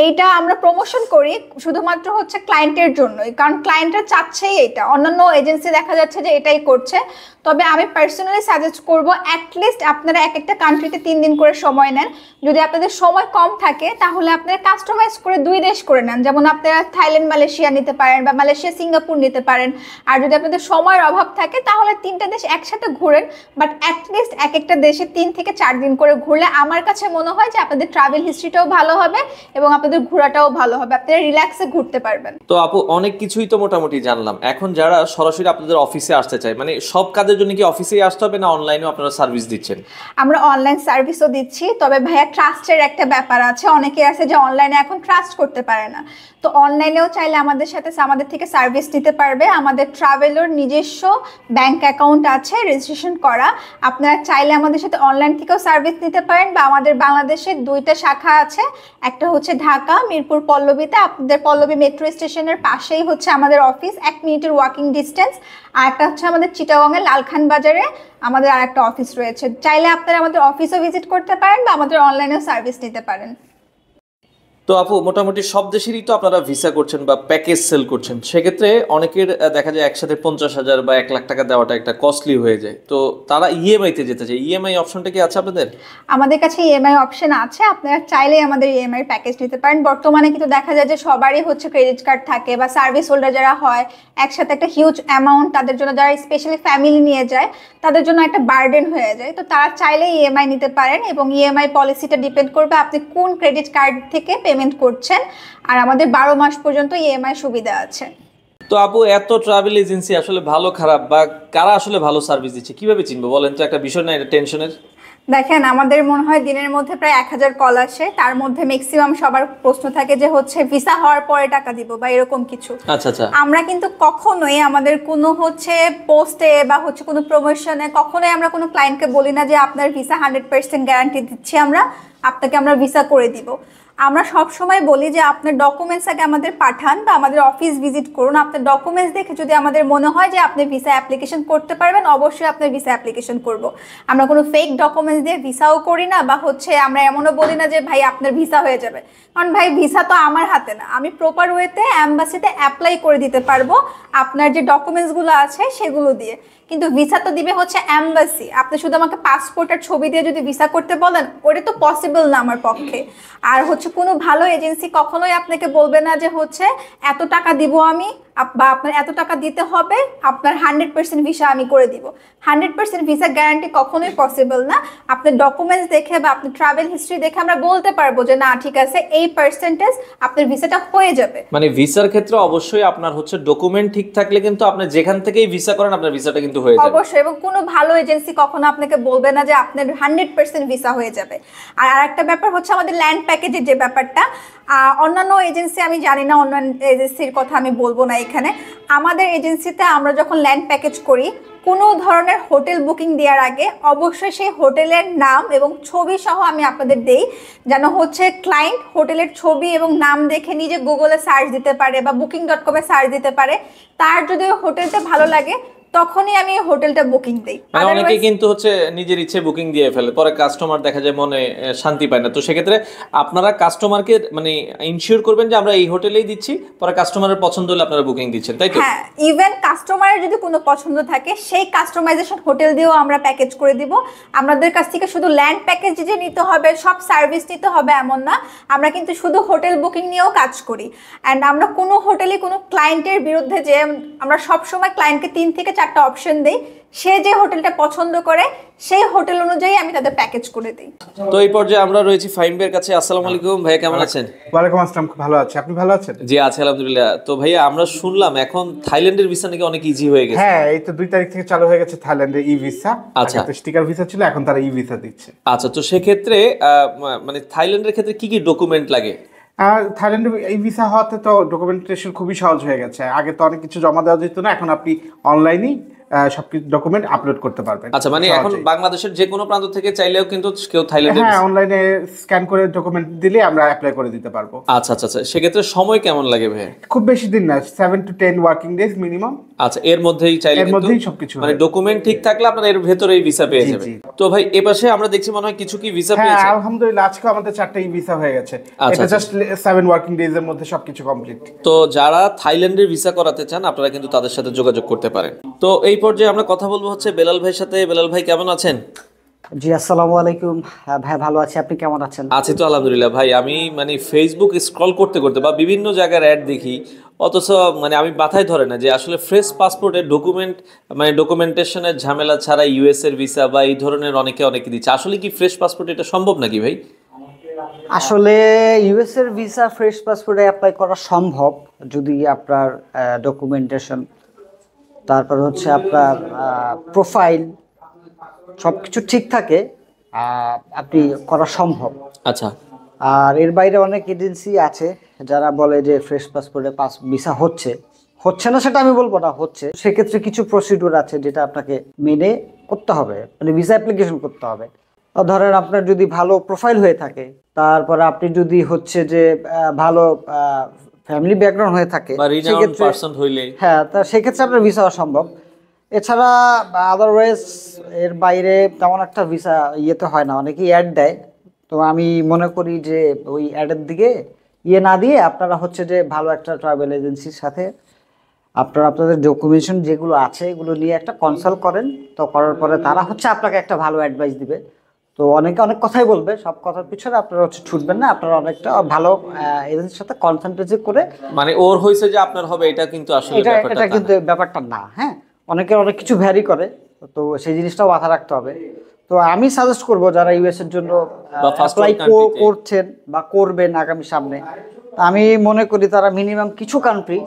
এইটা আমরা প্রমোশন করি শুধুমাত্র হচ্ছে ক্লায়েন্টের জন্যই, কারণ ক্লায়েন্টরা চাচ্ছেই এটা। অন্যান্য এজেন্সি দেখা যাচ্ছে যে এটাই করছে। তবে আমি পার্সোনালি সাজেস্ট করব অ্যাটলিস্ট আপনারা এক একটা কান্ট্রিতে 3 দিন করে সময় নেন। যদি আপনাদের সময় কম থাকে তাহলে আপনারা কাস্টমাইজ করে 2 দেশ করে নেন, যেমন আপনারা থাইল্যান্ড, মালয়েশিয়া নিতে পারেন বা মালয়েশিয়া, সিঙ্গাপুর নিতে পারেন। আর যদি আপনাদের সময়ের অভাব থাকে তাহলে 3টা দেশ একসাথে ঘুরেন। বাট অ্যাটলিস্ট এক একটা দেশে 3 থেকে 4 দিন করে ঘুরলে আমার কাছে মনে হয় যে আপনাদের ট্রাভেল হিস্ট্রিটাও ভালো হবে এবং আপনাদের ঘোরাটাও ভালো হবে, আপনারা রিল্যাক্সে ঘুরতে পারবেন। তো আপু, অনেক কিছুই তো মোটামুটি জানলাম। এখন যারা সরাসরি আপনাদের অফিসে আসতে চায়, মানে সব কাজের জন্য কি অফিসেই আসতে হবে, না অনলাইনেও আপনারা সার্ভিস দিচ্ছেন? আমরা অনলাইন সার্ভিসও দিচ্ছি, তবে ভাইয়া ট্রাস্টের একটা ব্যাপার আছে। অনেকে আছে যে অনলাইনে এখন ট্রাস্ট করতে পারে না, তো অনলাইনেও চাইলে আমাদের থেকে সার্ভিস নিতে পারবে। আমাদের ট্রাভেলের নিজস্ব ব্যাংক অ্যাকাউন্ট আছে রেজিস্ট্রেশন করা। আপনারা চাইলে আমাদের সাথে অনলাইন থেকেও সার্ভিস নিতে পারেন, বা আমাদের বাংলাদেশে 2টা শাখা আছে। একটা হচ্ছে ঢাকা মিরপুর পল্লবীতে, আপনাদের পল্লবী মেট্রো স্টেশনের পাশেই হচ্ছে আমাদের অফিস, 1 মিনিটের ওয়াকিং ডিস্টেন্স। আর একটা হচ্ছে আমাদের চিটাগংয়ের লালখান বাজারে আমাদের আর একটা অফিস রয়েছে। চাইলে আপনারা আমাদের অফিসও ভিজিট করতে পারেন বা আমাদের অনলাইনেও সার্ভিস নিতে পারেন। তো আপু, মোটামুটি সব দেশেরই তো আপনারা ভিসা করছেন বা প্যাকেজ সেল করছেন, সেক্ষেত্রে অনেকের দেখা যায় একসাথে 50,000 বা 1 লাখ টাকা দেওয়াটা একটা কস্টলি হয়ে যায়। তো তারা ইএমআইতে যেতে চায়, ইএমআই অপশনটা কি আছে আপনাদের? আমাদের কাছে ইএমআই অপশন আছে, আপনারা চাইলেই আমাদের ইএমআই প্যাকেজ নিতে পারেন। বর্তমানে কিন্তু দেখা যায় যে সবারই হচ্ছে ক্রেডিট কার্ড থাকে বা সার্ভিস হোল্ডার যারা হয়, একসাথে একটা হিউজ অ্যামাউন্ট তাদের জন্য, যারা স্পেশালি ফ্যামিলি নিয়ে যায় তাদের জন্য একটা বার্ডেন হয়ে যায়। তো তারা চাইলেই ইএমআই নিতে পারেন, এবং ইএমআই পলিসিটা ডিপেন্ড করবে আপনি কোন ক্রেডিট কার্ড থেকে পেমেন্ট করছেন। আর আমাদের 12 মাস পর্যন্ত ইএমআই সুবিধা আছে। তো আপু, এত ট্রাভেল এজেন্সি আসলে ভালো খারাপ বা কারা আসলে ভালো সার্ভিস দিচ্ছে কিভাবে চিনবো বলেন তো? একটা বিষয় না এটা টেনশনের? দেখেন, আমাদের মনে হয় দিনের মধ্যে প্রায় 1000 কল আসে, তার মধ্যে ম্যাক্সিমাম সবার প্রশ্ন থাকে যে হচ্ছে ভিসা হওয়ার পরে টাকা দিব বা এরকম কিছু। আচ্ছা আচ্ছা। আমরা কিন্তু কখনোই আমাদের কোনো হচ্ছে পোস্টে বা হচ্ছে কোনো প্রমোশনে কখনোই আমরা কোনো ক্লায়েন্টকে বলি না যে আপনার ভিসা 100% গ্যারান্টি দিচ্ছি আমরা, আপনাকে আমরা ভিসা করে দিব। আমরা সব সময় বলি যে আপনার ডকুমেন্টস আগে আমাদের পাঠান বা আমাদের অফিস ভিজিট করুন। আপনার ডকুমেন্টস দেখে যদি আমাদের মনে হয় যে আপনি ভিসা অ্যাপ্লিকেশন করতে পারবেন, অবশ্যই আপনার ভিসা অ্যাপ্লিকেশন করব। আমরা কোনো ফেক ডকুমেন্টস দিয়ে ভিসাও করি না, বা হচ্ছে আমরা এমনও বলি না যে ভাই আপনার ভিসা হয়ে যাবে, কারণ ভাই ভিসা তো আমার হাতে না। আমি প্রপার ওয়েতে অ্যাম্বাসিতে অ্যাপ্লাই করে দিতে পারবো আপনার যে ডকুমেন্টসগুলো আছে সেগুলো দিয়ে, কিন্তু ভিসা তো দিবে হচ্ছে অ্যাম্বাসি। আপনি শুধু আমাকে পাসপোর্ট আর ছবি দিয়ে যদি ভিসা করতে বলেন, ওটা তো পসিবল না আমার পক্ষে। আর হচ্ছে কোনো ভালো এজেন্সি কখনোই আপনাকে বলবে না যে হচ্ছে এত টাকা দিব আমি বা আপনার এত টাকা দিতে হবে, আপনার 100% ভিসা আমি করে দিব। 100% ভিসা গ্যারান্টি কখনোই পসিবল না। আপনার ডকুমেন্টস দেখে বা আপনার ট্রাভেল হিস্ট্রি দেখে আমরা বলতে পারবো যে না ঠিক আছে এই পার্সেন্টেজ আপনার ভিসাটা হয়ে যাবে। মানে ভিসার ক্ষেত্রে অবশ্যই আপনার হচ্ছে ডকুমেন্ট ঠিক থাকলে কিন্তু আপনি যেখান থেকেই ভিসা করেন আপনার ভিসাটা কিন্তু হয়ে যাবে অবশ্যই। এবং কোনো ভালো এজেন্সি কখনো আপনাকে বলবে না যে আপনার 100% ভিসা হয়ে যাবে। আর আরেকটা ব্যাপার হচ্ছে আমাদের ল্যান্ড প্যাকেজের যে ব্যাপারটা, অন্যান্য এজেন্সি আমি জানি না, অন্যান্য এজেন্সির কথা আমি বলবো না এখানে। আমাদের এজেন্সিতে আমরা যখন ল্যান্ড প্যাকেজ করি, কোনো ধরনের হোটেল বুকিং দেওয়ার আগে অবশ্যই সেই হোটেলের নাম এবং ছবি সহ আমি আপনাদের দেই, যেন হচ্ছে ক্লায়েন্ট হোটেলের ছবি এবং নাম দেখে নিজে গুগলে সার্চ দিতে পারে বা booking.com-এ সার্চ দিতে পারে। তার যদি হোটেলটা ভালো লাগে তখনই আমি হোটেলটা বুকিং দেই। মানে অনেকে কিন্তু হচ্ছে নিজের ইচ্ছে বুকিং দিয়ে ফেলে, পরে কাস্টমার দেখা যায় মনে শান্তি পায় না। তো সেক্ষেত্রে আপনারা কাস্টমারকে মানে ইনশিওর করবেন যে আমরা এই হোটেলেই দিচ্ছি, পরে কাস্টমারের পছন্দ হলে আপনারা বুকিং দিচ্ছেন, তাই তো? হ্যাঁ, ইভেন কাস্টমারের যদি কোনো পছন্দ থাকে সেই কাস্টমাইজেশন হোটেল দিয়েও আমরা প্যাকেজ করে দিব। আমাদের কাছ থেকে শুধু ল্যান্ড প্যাকেজ যে নিতে হবে, সব সার্ভিস নিতে হবে এমন না, আমরা কিন্তু শুধু হোটেল বুকিং নিয়েও কাজ করি। অ্যান্ড আমরা কোনো হোটেলে কোনো ক্লায়েন্টের বিরুদ্ধে যে আমরা সবসময় ক্লায়েন্টকে 3 থেকে 4টা অপশন দেই, সে যে হোটেলটা পছন্দ করে সেই হোটেল অনুযায়ী আমি তাদের প্যাকেজ করে দিই। তো এই পর্যায়ে আমরা রয়েছি ফাহিম ভাইয়ের কাছে। আসসালামু আলাইকুম ভাইয়া, কেমন আছেন? ওয়ালাইকুম আসসালাম, খুব ভালো আছি। আপনি ভালো আছেন? জি আছি আলহামদুলিল্লাহ। তো ভাইয়া আমরা শুনলাম এখন থাইল্যান্ডের ভিসা নাকি অনেক ইজি হয়ে গেছে। হ্যাঁ, এই তো 2 তারিখ থেকে চালু হয়ে গেছে থাইল্যান্ডের ই ভিসা। আচ্ছা, আগে তো স্টিকার ভিসা ছিল, এখন তারা ই ভিসা দিচ্ছে। আচ্ছা, তো সেক্ষেত্রে মানে থাইল্যান্ডের ক্ষেত্রে কি কি ডকুমেন্ট লাগে? আর থাইল্যান্ডে এই ভিসা হওয়াতে তো ডকুমেন্টেশন খুবই সহজ হয়ে গেছে। আগে তো অনেক কিছু জমা দেওয়া যেত না, এখন আপনি অনলাইনেই সবকিছু ডকুমেন্ট আপলোড করতে পারবেন। আচ্ছা, মানে এখন বাংলাদেশের যে কোনো প্রান্ত থেকে চাইলেও কিন্তু কেউ থাইল্যান্ডে, হ্যাঁ, অনলাইনে স্ক্যান করে ডকুমেন্ট দিলে আমরা অ্যাপ্লাই করে দিতে পারবো। আচ্ছা আচ্ছা আচ্ছা, সেক্ষেত্রে সময় কেমন লাগে ভাই? খুব বেশি দিন না, 7 to 10 ওয়ার্কিং ডেজ মিনিমাম। আচ্ছা, এর মধ্যেই চাইলে এর মধ্যেই সবকিছু মানে ডকুমেন্ট ঠিক থাকলে আপনার এর ভেতরেই ভিসা পেয়ে জি, যাবেন। জি। তো ভাই এপাশে আমরা দেখছি মনে হয় কিছু কি ভিসা হ্যাঁ, পেয়েছে? আলহামদুলিল্লাহ আজকে আমাদের 4টা ই ভিসা হয়ে গেছে। আচ্ছা, এটা জাস্ট 7 ওয়ার্কিং ডেজ এর মধ্যে সবকিছু কমপ্লিট। তো যারা থাইল্যান্ডের ভিসা করাতে চান আপনারা কিন্তু তাদের সাথে যোগাযোগ করতে পারেন। তো এই পর্যায়ে আমরা কথা বলবো হচ্ছে বেলাল ভাইয়ের সাথে। বেলাল ভাই কেমন আছেন? জি আসসালামু আলাইকুম। ভাই ভালো আছি, আপনি কেমন আছেন? আছি তো আলহামদুলিল্লাহ। ভাই আমি মানে ফেসবুক স্ক্রল করতে করতে বা বিভিন্ন জায়গার অ্যাড দেখি, অথচ মানে আমি মাথায় ধরে না যে আসলে ফ্রেশ পাসপোর্টের ডকুমেন্ট মানে ডকুমেন্টেশনের ঝামেলা ছাড়া ইউএস এর ভিসা বা এই ধরনের অনেকে দিচ্ছে। আসলে কি ফ্রেশ পাসপোর্ট এটা সম্ভব নাকি ভাই? আসলে ইউএস এর ভিসা ফ্রেশ পাসপোর্টে অ্যাপ্লাই করা সম্ভব যদি আপনার ডকুমেন্টেশন, তারপর হচ্ছে আপনার প্রোফাইল সবকিছু ঠিক থাকে, আপনি করা সম্ভব। আচ্ছা, আর এর বাইরে অনেক এজেন্সি আছে যারা বলে যে ফ্রেশ পাসপোর্টে ভিসা হচ্ছে না, সেটা আমি বলবো না, হচ্ছে। সেক্ষেত্রে কিছু প্রসিডিউর আছে যেটা আপনাকে মেনে করতে হবে, মানে ভিসা অ্যাপ্লিকেশন করতে হবে। ধরেন আপনার যদি ভালো প্রোফাইল হয়ে থাকে, তারপরে আপনি যদি হচ্ছে যে ভালো ফ্যামিলি ব্যাকগ্রাউন্ড হয়ে থাকে, হ্যাঁ, তা সেক্ষেত্রে আপনার ভিসা হওয়া সম্ভব। এছাড়া আদারওয়াইজ এর বাইরে তেমন একটা ভিসা ইয়েতে হয় না, অনেকেই অ্যাড দেয়। তো আমি মনে করি যে ওই অ্যাডের দিকে না দিয়ে আপনারা হচ্ছে যে ভালো একটা ট্রাভেল এজেন্সির সাথে আপনারা আপনাদের ডকুমেন্টেশন যেগুলো আছে এগুলো নিয়ে একটা কনসাল্ট করেন। তো করার পরে তারা হচ্ছে আপনাকে একটা ভালো অ্যাডভাইস দিবে। তো অনেকে অনেক কথাই বলবে, সব কথার পিছনে আপনারা হচ্ছে ছুটবেন না, আপনারা অনেকটা ভালো এজেন্সির সাথে কনসালটেন্সি করে, মানে ওর হয়েছে যে আপনার হবে এটা কিন্তু আসলে এটা কিন্তু ব্যাপারটা না। হ্যাঁ, অনেকের অনেক কিছু ভ্যারি করে, তো সেই জিনিসটাও মাথায় রাখতে হবে। তো আমি সাজেস্ট করব যারা ইউএস এর জন্য অ্যাপ্লাই করছেন বা করবেন আগামী সামনে, আমি মনে করি তারা মিনিমাম কিছু কান্ট্রি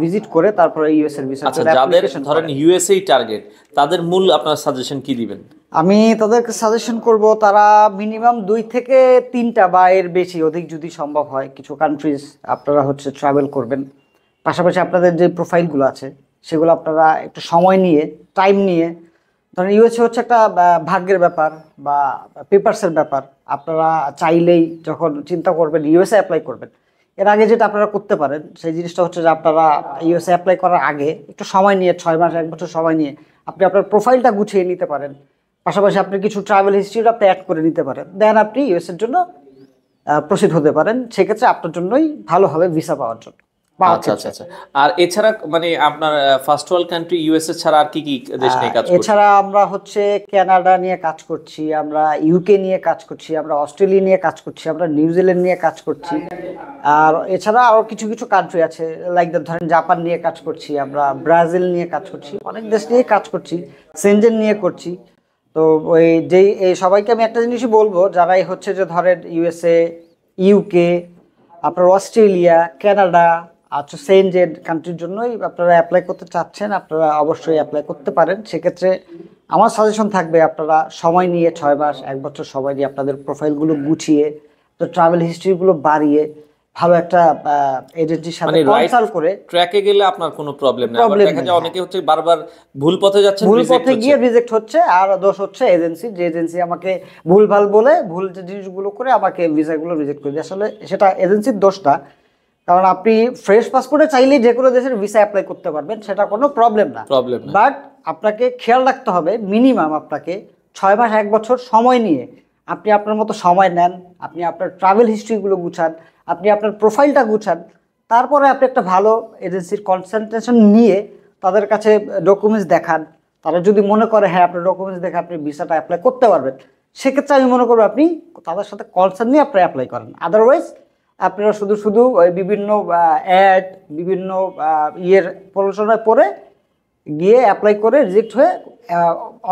ভিজিট করে তারপরে ইউএস এর ভিসা। আচ্ছা, যাদের ধরেন ইউএসএই টার্গেট, তাদের মূল আপনার সাজেশন কি দিবেন? আমি তাদেরকে সাজেশন করব তারা মিনিমাম 2 থেকে 3টা বা এর বেশি অধিক যদি সম্ভব হয় কিছু কান্ট্রিজ আপনারা হচ্ছে ট্রাভেল করবেন। পাশাপাশি আপনাদের যে প্রোফাইলগুলো আছে সেগুলো আপনারা একটু সময় নিয়ে, টাইম নিয়ে, ধরেন ইউএসএ হচ্ছে একটা ভাগ্যের ব্যাপার বা পেপারসের ব্যাপার। আপনারা চাইলেই যখন চিন্তা করবেন ইউএসএ অ্যাপ্লাই করবেন, এর আগে যেটা আপনারা করতে পারেন সেই জিনিসটা হচ্ছে যে আপনারা ইউএসএ অ্যাপ্লাই করার আগে একটু সময় নিয়ে, 6 মাস 1 বছর সময় নিয়ে আপনি আপনার প্রোফাইলটা গুছিয়ে নিতে পারেন। পাশাপাশি আপনি কিছু ট্রাভেল হিস্ট্রিটা আপনি অ্যাড করে নিতে পারেন, দেন আপনি ইউএসএর জন্য প্রসিড হতে পারেন। সেক্ষেত্রে আপনার জন্যই ভালো হবে ভিসা পাওয়ার জন্য। পাওয়ার আচ্ছা আচ্ছা ক্ষেত্রে। আচ্ছা। আর এছাড়া মানে আপনার ফার্স্ট ওয়ার্ল্ড কান্ট্রি ইউএসএ ছাড়া আর কি কি দেশ নিয়ে কাজ করছেন? এছাড়া আমরা হচ্ছে কানাডা নিয়ে কাজ করছি, আমরা ইউকে নিয়ে কাজ করছি, আমরা অস্ট্রেলিয়া নিয়ে কাজ করছি, আমরা নিউজিল্যান্ড নিয়ে কাজ করছি। আর এছাড়া আরো কিছু কিছু কান্ট্রি আছে, লাইক ধরেন জাপান নিয়ে কাজ করছি, আমরা ব্রাজিল নিয়ে কাজ করছি, অনেক দেশ নিয়ে কাজ করছি, সেনজেন নিয়ে করছি। তো ওই যেই এই সবাইকে আমি একটা জিনিসই বলবো, যারাই হচ্ছে যে ধরেন ইউএসএ, ইউকে, আপনার অস্ট্রেলিয়া, কানাডা, আচ্ছা সেনজেন কান্ট্রির জন্যই আপনারা অ্যাপ্লাই করতে চাচ্ছেন, আপনারা অবশ্যই অ্যাপ্লাই করতে পারেন। সেক্ষেত্রে আমার সাজেশন থাকবে আপনারা সময় নিয়ে 6 মাস 1 বছর সময় নিয়ে আপনাদের প্রোফাইলগুলো গুছিয়ে, তো ট্রাভেল হিস্ট্রিগুলো বাড়িয়ে ভালো একটা এজেন্সির সাথে মানে কনসাল্ট করে ট্র্যাকে গেলে আপনার কোনো প্রবলেম নেই। আবার দেখা যায় অনেকে হচ্ছে বারবার ভুল পথে যাচ্ছে, ভুল পথে গিয়ে রিজেক্ট হচ্ছে। আর দোষ হচ্ছে এজেন্সি, যে এজেন্সি আমাকে ভুলভাল বলে ভুল যে জিনিসগুলো করে আমাকে ভিসাগুলো রিজেক্ট করে দেয়। আসলে সেটা এজেন্সির দোষ না, কারণ আপনি ফ্রেশ পাসপোর্টে চাইলেই যে কোনো দেশের ভিসা অ্যাপ্লাই করতে পারবেন, সেটা কোনো প্রবলেম না। বাট আপনাকে খেয়াল রাখতে হবে মিনিমাম আপনাকে 6 মাস 1 বছর সময় নিয়ে আপনি আপনার মতো সময় নেন, আপনি আপনার ট্রাভেল হিস্ট্রিগুলো গুছান, আপনি আপনার প্রোফাইলটা গুছান, তারপরে আপনি একটা ভালো এজেন্সির কনসালটেশন নিয়ে তাদের কাছে ডকুমেন্টস দেখান। তারা যদি মনে করে হ্যাঁ আপনার ডকুমেন্টস দেখে আপনি ভিসাটা অ্যাপ্লাই করতে পারবেন, সেক্ষেত্রে আমি মনে করবো আপনি তাদের সাথে কনসার্ন নিয়ে আপনি অ্যাপ্লাই করেন। আদারওয়াইজ আপনারা শুধু শুধু ওই বিভিন্ন অ্যাড, বিভিন্ন প্রলোচনায় পড়ে গিয়ে অ্যাপ্লাই করে রিজেক্ট হয়ে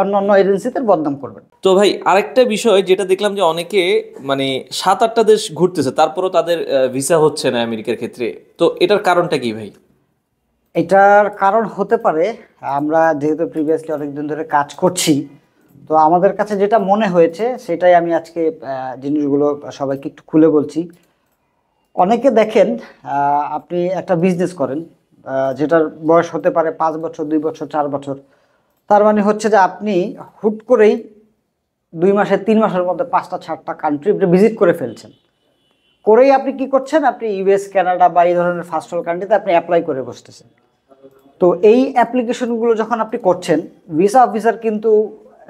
অন্য অন্য এজেন্সিতে বদনাম করবেন। তো ভাই আরেকটা বিষয় যেটা দেখলাম যে অনেকে মানে 7-8টা দেশ ঘুরতেছে, তারপরও তাদের ভিসা হচ্ছে না আমেরিকার ক্ষেত্রে, তো এটার কারণটা কি ভাই? এটার কারণ হতে পারে, আমরা যেহেতু প্রিভিয়াসলি অনেকদিন ধরে কাজ করছি, তো আমাদের কাছে যেটা মনে হয়েছে সেটাই আমি আজকে জিনিসগুলো সবাইকে একটু খুলে বলছি। অনেকে দেখেন আপনি একটা বিজনেস করেন, যেটার বয়স হতে পারে 5 বছর, 2 বছর, 4 বছর। তার মানে হচ্ছে যে আপনি হুট করেই 2 মাসে 3 মাসের মধ্যে 5টা 6টা কান্ট্রি ভিজিট করে ফেলছেন। করেই আপনি কি করছেন, আপনি ইউএস, কানাডা বা এই ধরনের ফার্স্ট ওয়ার্ল্ড কান্ট্রিতে আপনি অ্যাপ্লাই করে বসতেছেন। তো এই অ্যাপ্লিকেশনগুলো যখন আপনি করছেন, ভিসা অফিসার কিন্তু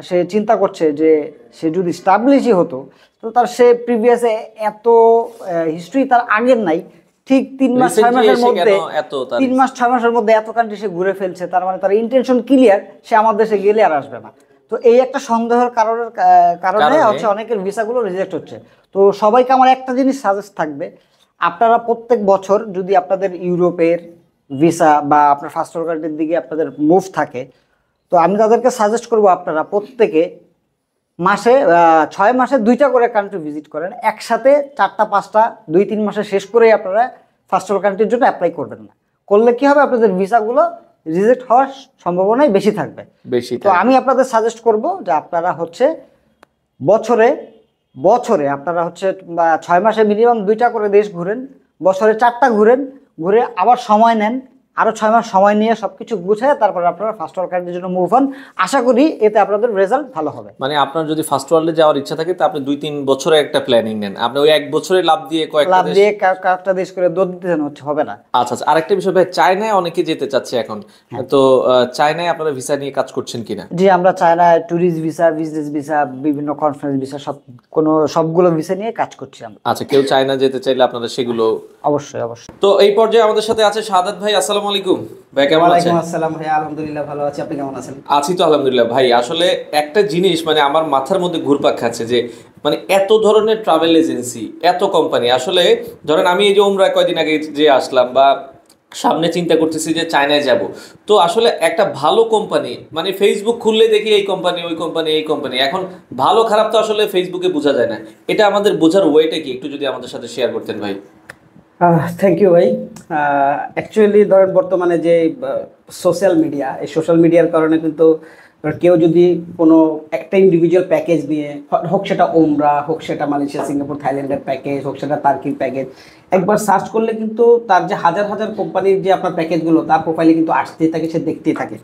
সে চিন্তা করছে যে সে যদি স্টাবলিশই হতো, তো তার সে প্রিভিয়াসে এত হিস্ট্রি তার আগের নাই, ঠিক 3 মাস 6 মাসের মধ্যে 3 মাস 6 মাসের মধ্যে এত কান্ট্রি সে ঘুরে ফেলছে, তার মানে তার ইন্টেনশন ক্লিয়ার, সে আমার দেশে গেলে আর আসবে না। তো এই একটা সন্দেহের কারণে হচ্ছে অনেকের ভিসাগুলো রিজেক্ট হচ্ছে। তো সবাইকে আমার একটা জিনিস সাজেস্ট থাকবে, আপনারা প্রত্যেক বছর যদি আপনাদের ইউরোপের ভিসা বা আপনার ফার্স্ট ওয়ার্ল্ড কান্ট্রির দিকে আপনাদের মুভ থাকে, তো আমি তাদেরকে সাজেস্ট করবো আপনারা প্রত্যেকে মাসে 6 মাসে 2টা করে কান্ট্রি ভিজিট করেন, একসাথে 4টা 5টা 2-3 মাসে শেষ করেই আপনারা ফার্স্ট ওয়ার্ল্ড কান্ট্রির জন্য অ্যাপ্লাই করবেন না। করলে কি হবে, আপনাদের ভিসাগুলো রিজেক্ট হওয়ার সম্ভাবনাই বেশি থাকবে। তো আমি আপনাদের সাজেস্ট করব যে আপনারা হচ্ছে বছরে আপনারা হচ্ছে 6 মাসে মিনিমাম 2টা করে দেশ ঘুরেন, বছরে 4টা ঘুরেন, ঘুরে আবার সময় নেন, আরো 6 মাস সময় নিয়ে সবকিছু গুছিয়ে তারপরে আপনারা ফার্স্ট ওয়ার্ল্ড কান্ট্রির জন্য মুভ হন। আশা করি এতে আপনাদের রেজাল্ট ভালো হবে। মানে আপনার যদি ফার্স্ট ওয়ার্ল্ডে যাওয়ার ইচ্ছা থাকে, তো আপনি 2-3 বছরের একটা প্ল্যানিং নেন, আপনি ওই 1 বছরে লাভ দিয়ে কয়েকটা দেশ করে দৌড় দিতেন হচ্ছে হবে না। আচ্ছা আচ্ছা, আরেকটা বিষয় ভাই, চায়নায় অনেকে যেতে চাচ্ছে এখন, তো চায়নায় আপনারা ভিসা নিয়ে কাজ করছেন কিনা? জি, আমরা চায়নায় ট্যুরিস্ট ভিসা, বিজনেস ভিসা, বিভিন্ন কনফারেন্স ভিসা, সবগুলো ভিসা নিয়ে কাজ করছি আমরা। আচ্ছা, কেউ চায়না যেতে চাইলে আপনারা সেগুলো অবশ্যই। তো এই পর্যায়ে আমাদের সাথে আছে শাহাদাত ভাই। আসসালামু আলাইকুম ভাই, কেমন আছেন? ওয়ালাইকুম আসসালাম ভাই, আলহামদুলিল্লাহ ভালো আছি, আপনি কেমন আছেন? আছি তো আলহামদুলিল্লাহ ভাই। আসলে একটা জিনিস মানে আমার মাথার মধ্যে ঘুরপাক খাচ্ছে যে মানে এত ধরনের ট্রাভেল এজেন্সি, এত কোম্পানি, আসলে ধরেন আমি এই যে উমরা কয়দিন আগে যে আসলাম বা সামনে চিন্তা করতেছি যে চায়নায় যাব, তো আসলে একটা ভালো কোম্পানি মানে ফেসবুক খুললে দেখি এই কোম্পানি, ওই কোম্পানি, এই কোম্পানি, এখন ভালো খারাপ তো আসলে ফেসবুকে বোঝা যায় না। এটা আমাদের বোঝার ওয়েটা কি একটু যদি আমাদের সাথে শেয়ার করতেন ভাই। থ্যাংক ইউ ভাই। অ্যাকচুয়ালি ধরেন বর্তমানে যে সোশ্যাল মিডিয়া, এই সোশ্যাল মিডিয়ার কারণে কিন্তু কেউ যদি কোনো একটা ইন্ডিভিজুয়াল প্যাকেজ নিয়ে, হোক সেটা ওমরা, হোক সেটা মালয়েশিয়া, সিঙ্গাপুর, থাইল্যান্ডের প্যাকেজ, হোক সেটা টার্কির প্যাকেজ, একবার সার্চ করলে কিন্তু তার যে হাজার হাজার কোম্পানির যে আপনার প্যাকেজগুলো তার প্রোফাইলে কিন্তু আসতেই থাকে, সে দেখতেই থাকে।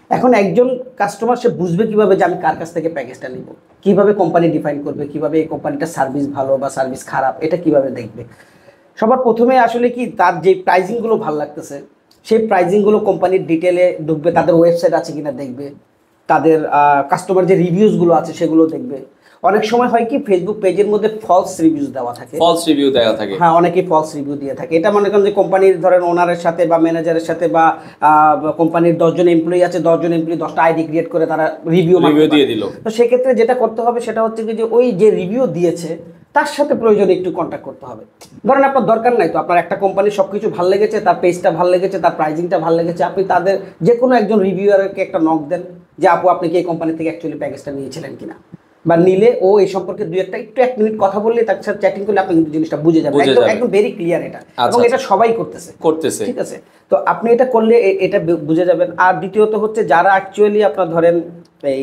এখন একজন কাস্টমার সে বুঝবে কিভাবে যে আমি কার কাছ থেকে প্যাকেজটা নিব, কিভাবে কোম্পানি ডিফাইন করবে, কিভাবে এই কোম্পানিটার সার্ভিস ভালো বা সার্ভিস খারাপ এটা কিভাবে দেখবে? সবার প্রথমে আসলে কি তার যে প্রাইজিংগুলো ভালো লাগতেছে সেই প্রাইজিংগুলো কোম্পানির ডিটেলে ঢুকবে, তাদের ওয়েবসাইট আছে কিনা দেখবে, তাদের কাস্টমার যে রিভিউসগুলো আছে সেগুলো দেখবে। অনেক সময় হয় কি ফেসবুক পেজের মধ্যে ফলস রিভিউজ দেওয়া থাকে, ফলস রিভিউ দেওয়া থাকে। হ্যাঁ, অনেকেই ফলস রিভিউ দিয়ে থাকে। এটা মনে করেন যে কোম্পানির ধরেন ওনারের সাথে বা ম্যানেজারের সাথে বা কোম্পানির 10 জন এমপ্লয়ি আছে, 10 জন এমপ্লয়ি 10টা আইডি ক্রিয়েট করে তারা রিভিউ দিয়ে দিল। তো সেক্ষেত্রে যেটা করতে হবে সেটা হচ্ছে কি যে ওই যে রিভিউ দিয়েছে তার সাথে প্রয়োজনে একটু কন্ট্যাক্ট করতে হবে। ধরেন আপনার দরকার নাই তো, আপনার একটা কোম্পানির সবকিছু ভালো লেগেছে, তার পেজটা ভালো লেগেছে, তার প্রাইজিংটা ভালো লেগেছে, আপনি তাদের যে কোনো একজন রিভিউয়ারকে একটা নক দেন যে আপু আপনি কি এই কোম্পানি থেকে অ্যাকচুয়ালি প্যাকেজটা নিয়েছিলেন কিনা, বা নিলে ও এই সম্পর্কে একটু 1 মিনিট কথা বললে তার সাথে চ্যাটিং করলে আপনি কিন্তু জিনিসটা বুঝে যাবেন, একদম ভেরি ক্লিয়ার এটা। এবং এটা সবাই করতেছে, ঠিক আছে? তো আপনি এটা করলে এটা বুঝে যাবেন। আর দ্বিতীয়ত হচ্ছে যারা অ্যাকচুয়ালি আপনার ধরেন এই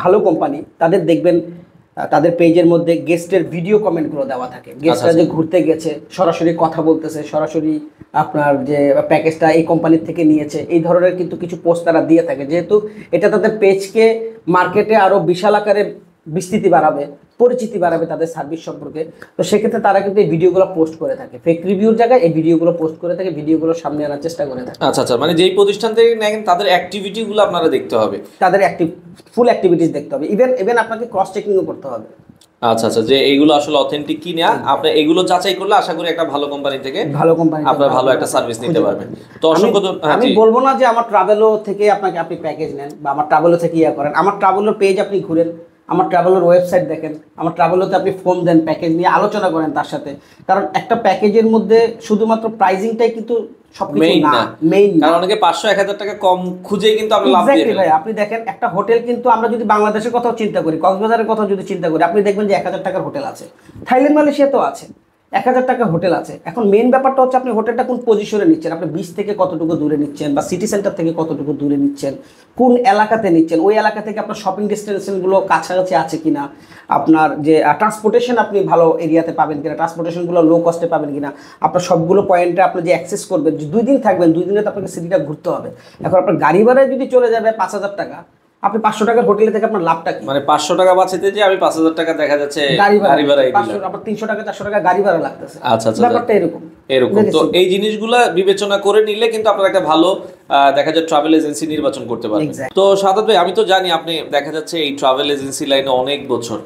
ভালো কোম্পানি, তাদের দেখবেন তাদের পেজের মধ্যে গেস্টের ভিডিও কমেন্টগুলো দেওয়া থাকে। গেস্টরা যে ঘুরতে গেছে সরাসরি কথা বলতেছে, সরাসরি আপনার যে প্যাকেজটা এই কোম্পানির থেকে নিয়েছে, এই ধরনের কিন্তু কিছু পোস্ট তারা দিয়ে থাকে, যেহেতু এটা তাদের পেজকে মার্কেটে আরো বিশাল আকারে বিস্তৃতি বাড়াবে, পরিচিতি বাড়াবে তাদের সার্ভিস সম্পর্কে। তো সেক্ষেত্রে তারা কিন্তু এই ভিডিওগুলো পোস্ট করে থাকে, ফেক রিভিউর জায়গায় এই ভিডিওগুলো পোস্ট করে থাকে, ভিডিওগুলো সামনে আনার চেষ্টা করে থাকে। আচ্ছা, মানে যেই প্রতিষ্ঠান থেকে নেন তাদের অ্যাক্টিভিটিগুলো আপনারা দেখতে হবে, তাদের ফুল অ্যাক্টিভিটিস দেখতে হবে, ইভেন আপনাকে ক্রস চেকিংও করতে হবে। আচ্ছা, যে এইগুলো আসলে অথেন্টিক কি না, আপনি এগুলো যাচাই করলে আশা করি একটা ভালো কোম্পানি থেকে আপনারা ভালো একটা সার্ভিস নিতে পারবেন। তো আমি বলবো না যে আমার ট্রাভেলো থেকে আপনি প্যাকেজ নেন বা আমার ট্রাভেলো থেকে করেন। আমার ট্রাভেলোর পেজ আপনি ঘুরেন, আমার ট্রাভেলোর ওয়েবসাইট দেখেন, আমার ট্রাভেলোতে আপনি ফোন দেন, প্যাকেজ নিয়ে আলোচনা করেন তার সাথে। কারণ একটা প্যাকেজের মধ্যে শুধুমাত্র প্রাইজিংটাই কিন্তু সবকিছু না, মেইন না। কারণ অনেকে 500-1000 টাকা কম খুঁজেই কিন্তু আপনি লাভ দিয়ে ফেলেন। ভাই আপনি দেখেন একটা হোটেল কিন্তু আমরা যদি বাংলাদেশের কথাও চিন্তা করি, কক্সবাজারের কথা যদি চিন্তা করি, আপনি দেখবেন যে 1000 টাকার হোটেল আছে, থাইল্যান্ড মালয়েশিয়াতেও আছে 1000 টাকার হোটেল আছে। এখন মেইন ব্যাপারটা হচ্ছে আপনি হোটেলটা কোন পজিশনে নিচ্ছেন, আপনি বিচ থেকে কতটুকু দূরে নিচ্ছেন বা সিটি সেন্টার থেকে কতটুকু দূরে নিচ্ছেন, কোন এলাকাতে নিচ্ছেন, ওই এলাকা থেকে আপনার শপিং ডেস্টিনেশনগুলো কাছাকাছি আছে কিনা, আপনার যে ট্রান্সপোর্টেশন আপনি ভালো এরিয়াতে পাবেন কিনা, ট্রান্সপোর্টেশনগুলো লো কস্টে পাবেন কিনা, আপনার সবগুলো পয়েন্টে আপনি যে অ্যাক্সেস করবেন, 2 দিন থাকবেন, 2 দিনে তো আপনাকে সিটিটা ঘুরতে হবে। এখন আপনার গাড়ি ভাড়ায় যদি চলে যাবে 5000 টাকা, আপনি 500 টাকার হোটেলে থেকে আপনার লাভটা কি? মানে 500 টাকা বাঁচাতে যে আমি 5000 টাকা দেখা যাচ্ছে গাড়ি ভাড়াই 500, আপনার 300 টাকা 400 টাকা গাড়ি ভাড়া লাগতেছে। আচ্ছা, ব্যাপারটা এরকম। তো এই জিনিসগুলা বিবেচনা করে নিলে কিন্তু আপনারা একটা ভালো দেখা যায় ট্রাভেল এজেন্সি নির্বাচন করতে পারবেন। তো সাদাত ভাই, আমি তো জানি আপনি দেখা যাচ্ছে এই ট্রাভেল এজেন্সি লাইনে অনেক বছর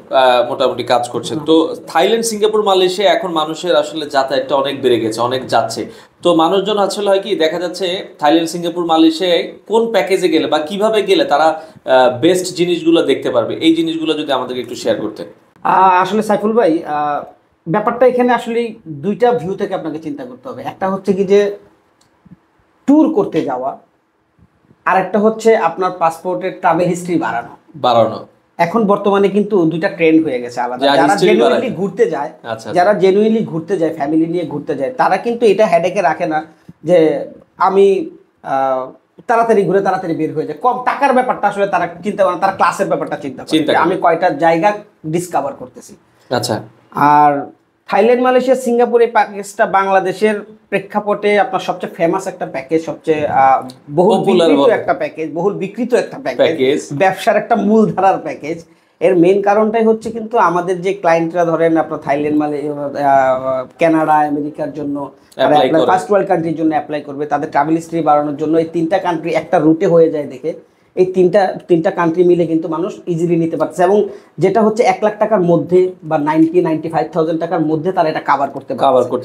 মোটামুটি কাজ করছেন। তো থাইল্যান্ড, সিঙ্গাপুর, মালয়েশিয়া এখন মানুষের আসলে যাতায়াতটা অনেক বেড়ে গেছে, অনেক যাচ্ছে। তো মানুষজন আসলে হয় কি দেখা যাচ্ছে থাইল্যান্ড, সিঙ্গাপুর, মালয়েশিয়ায় কোন প্যাকেজে গেলে বা কিভাবে গেলে তারা বেস্ট জিনিসগুলো দেখতে পারবে, এই জিনিসগুলো যদি আমাদেরকে একটু শেয়ার করতে। আসলে সাইফুল ভাই, ব্যাপারটা এখানে আসলে 2টা ভিউ থেকে আপনাকে চিন্তা করতে হবে। একটা হচ্ছে কি যে ট্যুর করতে যাওয়া, আর একটা হচ্ছে আপনার পাসপোর্টের ট্রাভেল হিস্ট্রি বাড়ানো। এখন বর্তমানে কিন্তু 2টা ট্রেন্ড হয়ে গেছে আলাদা। যারা জেনুইনলি ঘুরতে যায়, ফ্যামিলি নিয়ে ঘুরতে যায়, তারা কিন্তু এটা হেডেকে রাখে না যে আমি তাড়াতাড়ি ঘুরে তাড়াতাড়ি বের হয়ে যায়। কম টাকার ব্যাপারটা আসলে তারা চিন্তা করে না, তারা ক্লাসের ব্যাপারটা চিন্তা করে আমি কয়টা জায়গা ডিসকভার করতেছি। আচ্ছা, আর থাইল্যান্ড, মালয়েশিয়া, সিঙ্গাপুর এই প্যাকেজটা বাংলাদেশের প্রেক্ষাপটে আপনার সবচেয়ে ফেমাস একটা প্যাকেজ, সবচেয়ে বহুল বিক্রিত একটা প্যাকেজ, ব্যবসার একটা মূলধারার প্যাকেজ। এর মেইন কারণটাই হচ্ছে কিন্তু আমাদের যে ক্লায়েন্টরা ধরেন আপনার থাইল্যান্ড, কানাডা, আমেরিকার জন্য ফার্স্ট ওয়ার্ল্ড কান্ট্রির জন্য অ্যাপ্লাই করবে, তাদের ট্রাভেল হিস্ট্রি বাড়ানোর জন্য এই 3টা কান্ট্রি একটা রুটে হয়ে যায় দেখে এই তিনটা কান্ট্রি মিলে কিন্তু মানুষ ইজিলি নিতে পারছে। এবং যেটা হচ্ছে 1 লাখ টাকার মধ্যে বা 95,000 টাকার মধ্যে তারা এটা কাভার করতে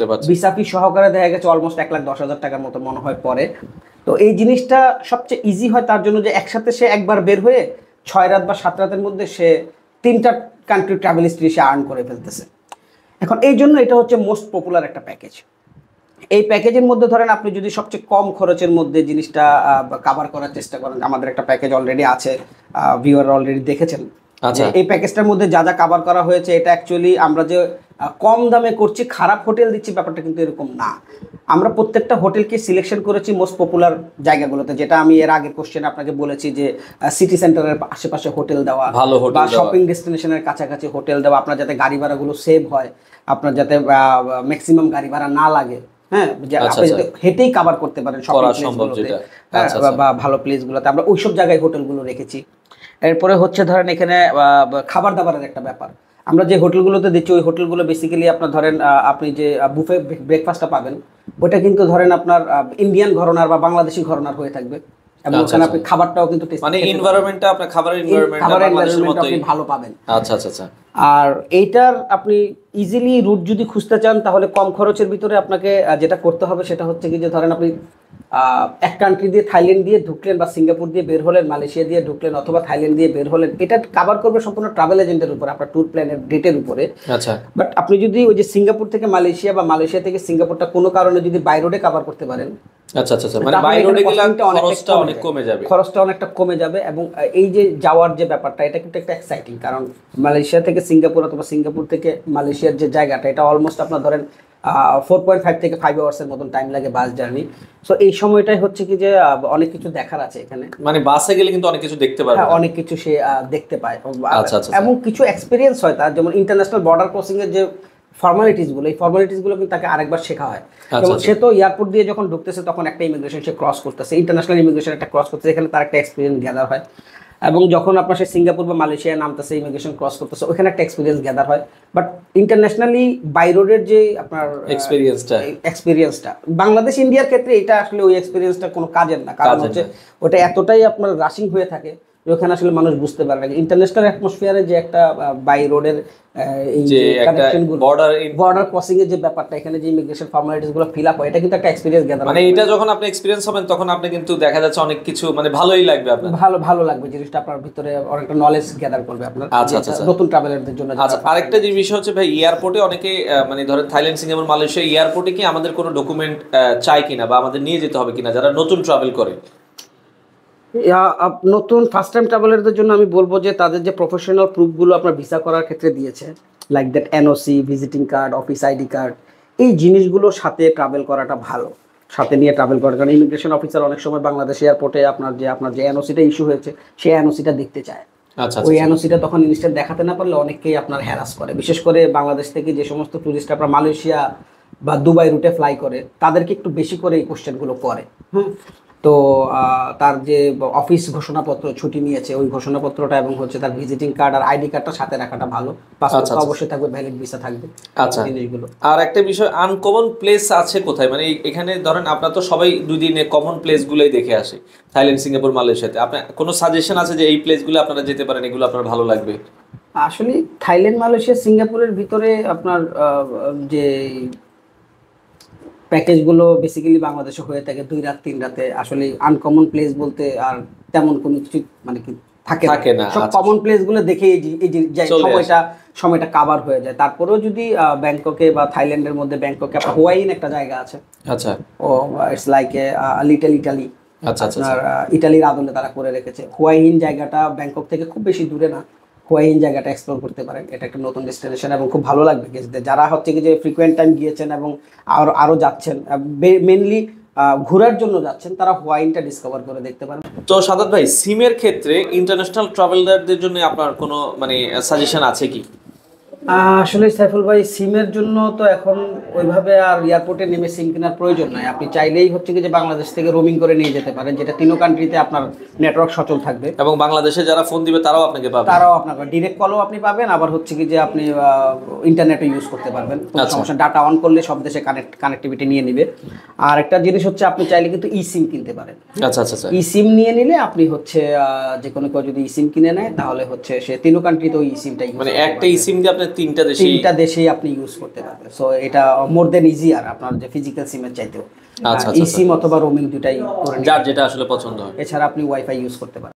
পারছে। ভিসা ফি সহকারে দেখা গেছে অলমোস্ট 1,10,000 টাকার মতো মনে হয় পরে। তো এই জিনিসটা সবচেয়ে ইজি হয় তার জন্য যে একসাথে সে একবার বের হয়ে 6 রাত বা 7 রাতের মধ্যে সে 3টা কান্ট্রি ট্রাভেল হিস্ট্রি সে আর্ন করে ফেলতেছে। এখন এই জন্য এটা হচ্ছে মোস্ট পপুলার একটা প্যাকেজ। এই প্যাকেজের মধ্যে ধরেন আপনি যদি সবচেয়ে কম খরচের মধ্যে জিনিসটা কভার করার চেষ্টা করেন, আমাদের একটা প্যাকেজ অলরেডি আছে, ভিউয়ার অলরেডি দেখেছেন। আচ্ছা, এই প্যাকেজটার মধ্যে যা যা কভার করা হয়েছে, এটা অ্যাকচুয়ালি আমরা যে কম দামে করছি, খারাপ হোটেল দিচ্ছি, ব্যাপারটা কিন্তু এরকম না। আমরা প্রত্যেকটা হোটেলকে সিলেকশন করেছি মোস্ট পপুলার জায়গাগুলোতে, যেটা আমি এর আগের কোশ্চেনে আপনাকে বলেছি যে সিটি সেন্টারের আশেপাশে হোটেল দেওয়া, বা শপিং ডেস্টিনেশনের কাছাকাছি হোটেল দেওয়া, আপনার যাতে গাড়ি ভাড়াগুলো সেভ হয়, আপনার যাতে ম্যাক্সিমাম গাড়ি ভাড়া না লাগে, হ্যাঁ, আপনি যাতে হেঁটেই কভার করতে পারেন বা ভালো প্লেসগুলোতে, আমরা ওইসব জায়গায় হোটেলগুলো রেখেছি। এরপরে হচ্ছে ধরেন এখানে খাবার দাবারের একটা ব্যাপার, আমরা যে হোটেলগুলোতে দিচ্ছি ওই হোটেলগুলো বেসিক্যালি আপনার ধরেন আপনি যে বুফে ব্রেকফাস্টটা পাবেন ওইটা কিন্তু ধরেন আপনার ইন্ডিয়ান ঘরানার বা বাংলাদেশি ঘরানার হয়ে থাকবে। এবং ওখানে আপনি খাবারটাও কিন্তু মানে এনভায়রনমেন্টটা আপনার খাবারের এনভায়রনমেন্টটা বাংলাদেশের মতোই আপনি ভালো পাবেন। আচ্ছা আচ্ছা আচ্ছা। আর এইটার আপনি ইজিলি রুট যদি খুঁজতে চান তাহলে কম খরচের ভিতরে আপনাকে যেটা করতে হবে সেটা হচ্ছে কি যে ধরেন আপনি এক কান্ট্রি দিয়ে থাইল্যান্ড দিয়ে ঢুকলেন বা সিঙ্গাপুর দিয়ে বের হলেন, মালয়েশিয়া দিয়ে ঢুকলেন অথবা থাইল্যান্ড দিয়ে বের হলেন, এটা কভার করবে সম্পূর্ণ ট্রাভেল এজেন্টের উপর, আপনার ট্যুর প্ল্যানের ডেটের উপরে। আচ্ছা। বাট আপনি যদি ওই যে সিঙ্গাপুর থেকে মালয়েশিয়া বা মালয়েশিয়া থেকে সিঙ্গাপুরটা কোনো কারণে যদি বাই রোডে কভার করতে পারেন, আচ্ছা আচ্ছা আচ্ছা, মানে বাই রোডে গেলে খরচটা অনেক কমে যাবে, খরচটা অনেকটা কমে যাবে। এবং এই যে যাওয়ার যে ব্যাপারটা এটা কিন্তু একটা এক্সাইটিং, কারণ মালয়েশিয়া থেকে সিঙ্গাপুর অথবা সিঙ্গাপুর থেকে মালয়েশিয়ার যে জায়গাটা এটা অলমোস্ট আপনার ধরেন 4.5 থেকে 5 আওয়ার্সের মতন টাইম লাগে বাস জার্নি। সো এই সময়টাই হচ্ছে কি যে অনেক কিছু দেখার আছে এখানে, মানে বাসে গেলে কিন্তু অনেক কিছু দেখতে পারবে, অনেক কিছু সে দেখতে পায়। আচ্ছা আচ্ছা। এবং কিছু এক্সপিরিয়েন্স হয় তার, যেমন ইন্টারন্যাশনাল বর্ডার ক্রসিং এর যে ফর্মালিটিস গুলো, এই ফর্মালিটিস গুলো কিন্তু তাকে আরেকবার শেখা হয়। যেমন সে তো এয়ারপোর্ট দিয়ে যখন ঢুকতেছে তখন একটা ইমিগ্রেশন সে ক্রস করতেছে, ইন্টারন্যাশনাল ইমিগ্রেশন একটা ক্রস করতেছে, এখানে তার একটা এক্সপিরিয়েন্স গ্যাদার হয়। এবং যখন আপনার সে সিঙ্গাপুর বা মালয়েশিয়ায় নামতেছে ইমিগ্রেশন ক্রস করতেছে ওখানে একটা এক্সপিরিয়েন্স গ্যাদার হয়। বাট ইন্টারন্যাশনালি বাই রোডের যে আপনার এক্সপিরিয়েন্সটা বাংলাদেশ ইন্ডিয়ার ক্ষেত্রে এটা আসলে ওই এক্সপিরিয়েন্সটা কোনো কাজের না, কারণ হচ্ছে ওটা এতটাই আপনার রাশিং হয়ে থাকে ওখানে আসলে মানুষ বুঝতে পারে না। ইন্টারন্যাশনাল অ্যাটমসফিয়ারে যে একটা বাই রোডের এই যে কানেকশনগুলো, বর্ডার ক্রসিং এর যে ব্যাপারটা, এখানে যে ইমিগ্রেশন ফর্মালিটিস গুলো ফিল আপ হয়, এটা কিন্তু একটা এক্সপেরিয়েন্স গ্যাদার। মানে এটা যখন আপনি এক্সপেরিয়েন্স হবেন তখন আপনি কিন্তু দেখা যাচ্ছে অনেক কিছু মানে ভালোই লাগবে আপনার, ভালো লাগবে জিনিসটা, আপনার ভিতরে অনেকটা নলেজ গ্যাদার করবে আপনার। আচ্ছা আচ্ছা, নতুন ট্রাভেলারদের জন্য। আচ্ছা, আরেকটা যে বিষয় হচ্ছে ভাই, এয়ারপোর্টে অনেকে মানে ধরেন থাইল্যান্ড, সিঙ্গাপুর, মালয়েশিয়া এয়ারপোর্টে কি আমাদের কোনো ডকুমেন্ট চাই কিনা বা আমাদের নিয়ে যেতে হবে কিনা যারা নতুন ট্রাভেল করে? নতুন ফার্স্ট টাইম ট্রাভেলারদের জন্য আমি বলবো যে তাদের যে প্রফেশনাল প্রুফগুলো আপনার ভিসা করার ক্ষেত্রে দিয়েছে, like that NOC, visiting card, office ID card, এই জিনিসগুলোর সাথে ট্রাভেল করাটা ভালো, সাথে নিয়ে ট্রাভেল করার। কারণ ইমিগ্রেশন অফিসার অনেক সময় বাংলাদেশ এয়ারপোর্টে আপনার যে এনওসিটা ইস্যু হয়েছে সেই এনওসিটা দেখতে চায়। ওই এনওসিটা তখন ইনস্ট্যান্ট দেখাতে না পারলে অনেকেই আপনার হ্যারাস করে, বিশেষ করে বাংলাদেশ থেকে যে সমস্ত টুরিস্ট আপনার মালয়েশিয়া বা দুবাই রুটে ফ্লাই করে তাদেরকে একটু বেশি করে এই কোশ্চেনগুলো করে। তো তার যে অফিস ঘোষণাপত্র ছুটি নিয়েছে ওই ঘোষণাপত্রটা এবং হচ্ছে তার ভিজিটিং কার্ড আর আইডি কার্ডটা সাথে রাখাটা ভালো, পাসপোর্ট অবশ্যই থাকবে, ভ্যালিড ভিসা থাকবে। আচ্ছা, জিনিসগুলো। আর একটা বিষয়, আনকমন প্লেস আছে কোথায়? মানে এখানে ধরেন আপনারা তো সবাই দুই দিনে কমন প্লেসগুলোই দেখে আসে থাইল্যান্ড, সিঙ্গাপুর, মালয়েশিয়াতে, আপনার কোনো সাজেশন আছে যে এই প্লেসগুলো আপনারা যেতে পারেন, এগুলো আপনার ভালো লাগবে? আসলে থাইল্যান্ড, মালয়েশিয়া, সিঙ্গাপুরের ভিতরে আপনার যে প্যাকেজগুলো বেসিক্যালি বাংলাদেশে হয়ে থাকে 2 রাত 3 রাতে, আসলে আনকমন প্লেস বলতে আর তেমন কোনো কিছু মানে কি থাকে না। সব কমন প্লেসগুলো দেখে এই সময়টা কাভার হয়ে যায়। তারপরেও যদি ব্যাংককে বা থাইল্যান্ডের মধ্যে ব্যাংককে আপনার হুয়াইন একটা জায়গা আছে, আচ্ছা, oh it's like a little Italy. আচ্ছা আচ্ছা, ইটালির আদলে তারা করে রেখেছে। হুয়াইন জায়গাটা ব্যাংকক থেকে খুব বেশি দূরে না, হুয়াইন জায়গাটা এক্সপ্লোর করতে পারেন, এটা একটা নতুন ডেস্টিনেশন এবং খুব ভালো লাগবে গেস্টদের যারা হচ্ছে কি যে ফ্রিকোয়েন্ট টাইম গিয়েছেন এবং আরো যাচ্ছেন, মেনলি ঘোরার জন্য যাচ্ছেন, তারা হুয়াইনটা ডিসকভার করে দেখতে পারেন। তো সাদাত ভাই, সিমের ক্ষেত্রে ইন্টারন্যাশনাল ট্রাভেলারদের জন্য আপনার কোনো মানে সাজেশন আছে কি? আসলে সাইফুল ভাই, সিমের জন্য তো এখন ওইভাবে আর এয়ারপোর্টে নেমে সিম কেনার প্রয়োজন নাই। আপনি চাইলেই হচ্ছে কি যে বাংলাদেশ থেকে রোমিং করে নিয়ে যেতে পারেন, যেটা 3 কান্ট্রিতে আপনার নেটওয়ার্ক সচল থাকবে এবং বাংলাদেশে যারা ফোন দিবে তারাও আপনাকে পাবে, তারাও আপনাকে ডিরেক্ট কলও আপনি পাবেন, আবার হচ্ছে কি যে আপনি ইন্টারনেটও ইউজ করতে পারবেন, কোনো সমস্যা, ডাটা অন করলে সব দেশে কানেক্টিভিটি নিয়ে নেবে। আর একটা জিনিস হচ্ছে আপনি চাইলে কিন্তু ই সিম কিনতে পারেন। আচ্ছা আচ্ছা, ই সিম নিয়ে নিলে আপনি হচ্ছে যে কোনো কেউ যদি ই সিম কিনে নেয় তাহলে হচ্ছে সে 3 কান্ট্রিতে ওই ই সিমটাই, মানে একটা ই সিম দিয়ে আপনি 3টা দেশেই আপনি ইউজ করতে পারবেন। সো এটা মোর দেন ইজিয়ার আপনার যে ফিজিক্যাল সিমের চাইতেও। ই সিম অথবা রোমিং দুটাই করে, যার যেটা আসলে পছন্দ হয়। এছাড়া আপনি ওয়াইফাই ইউজ করতে পারেন।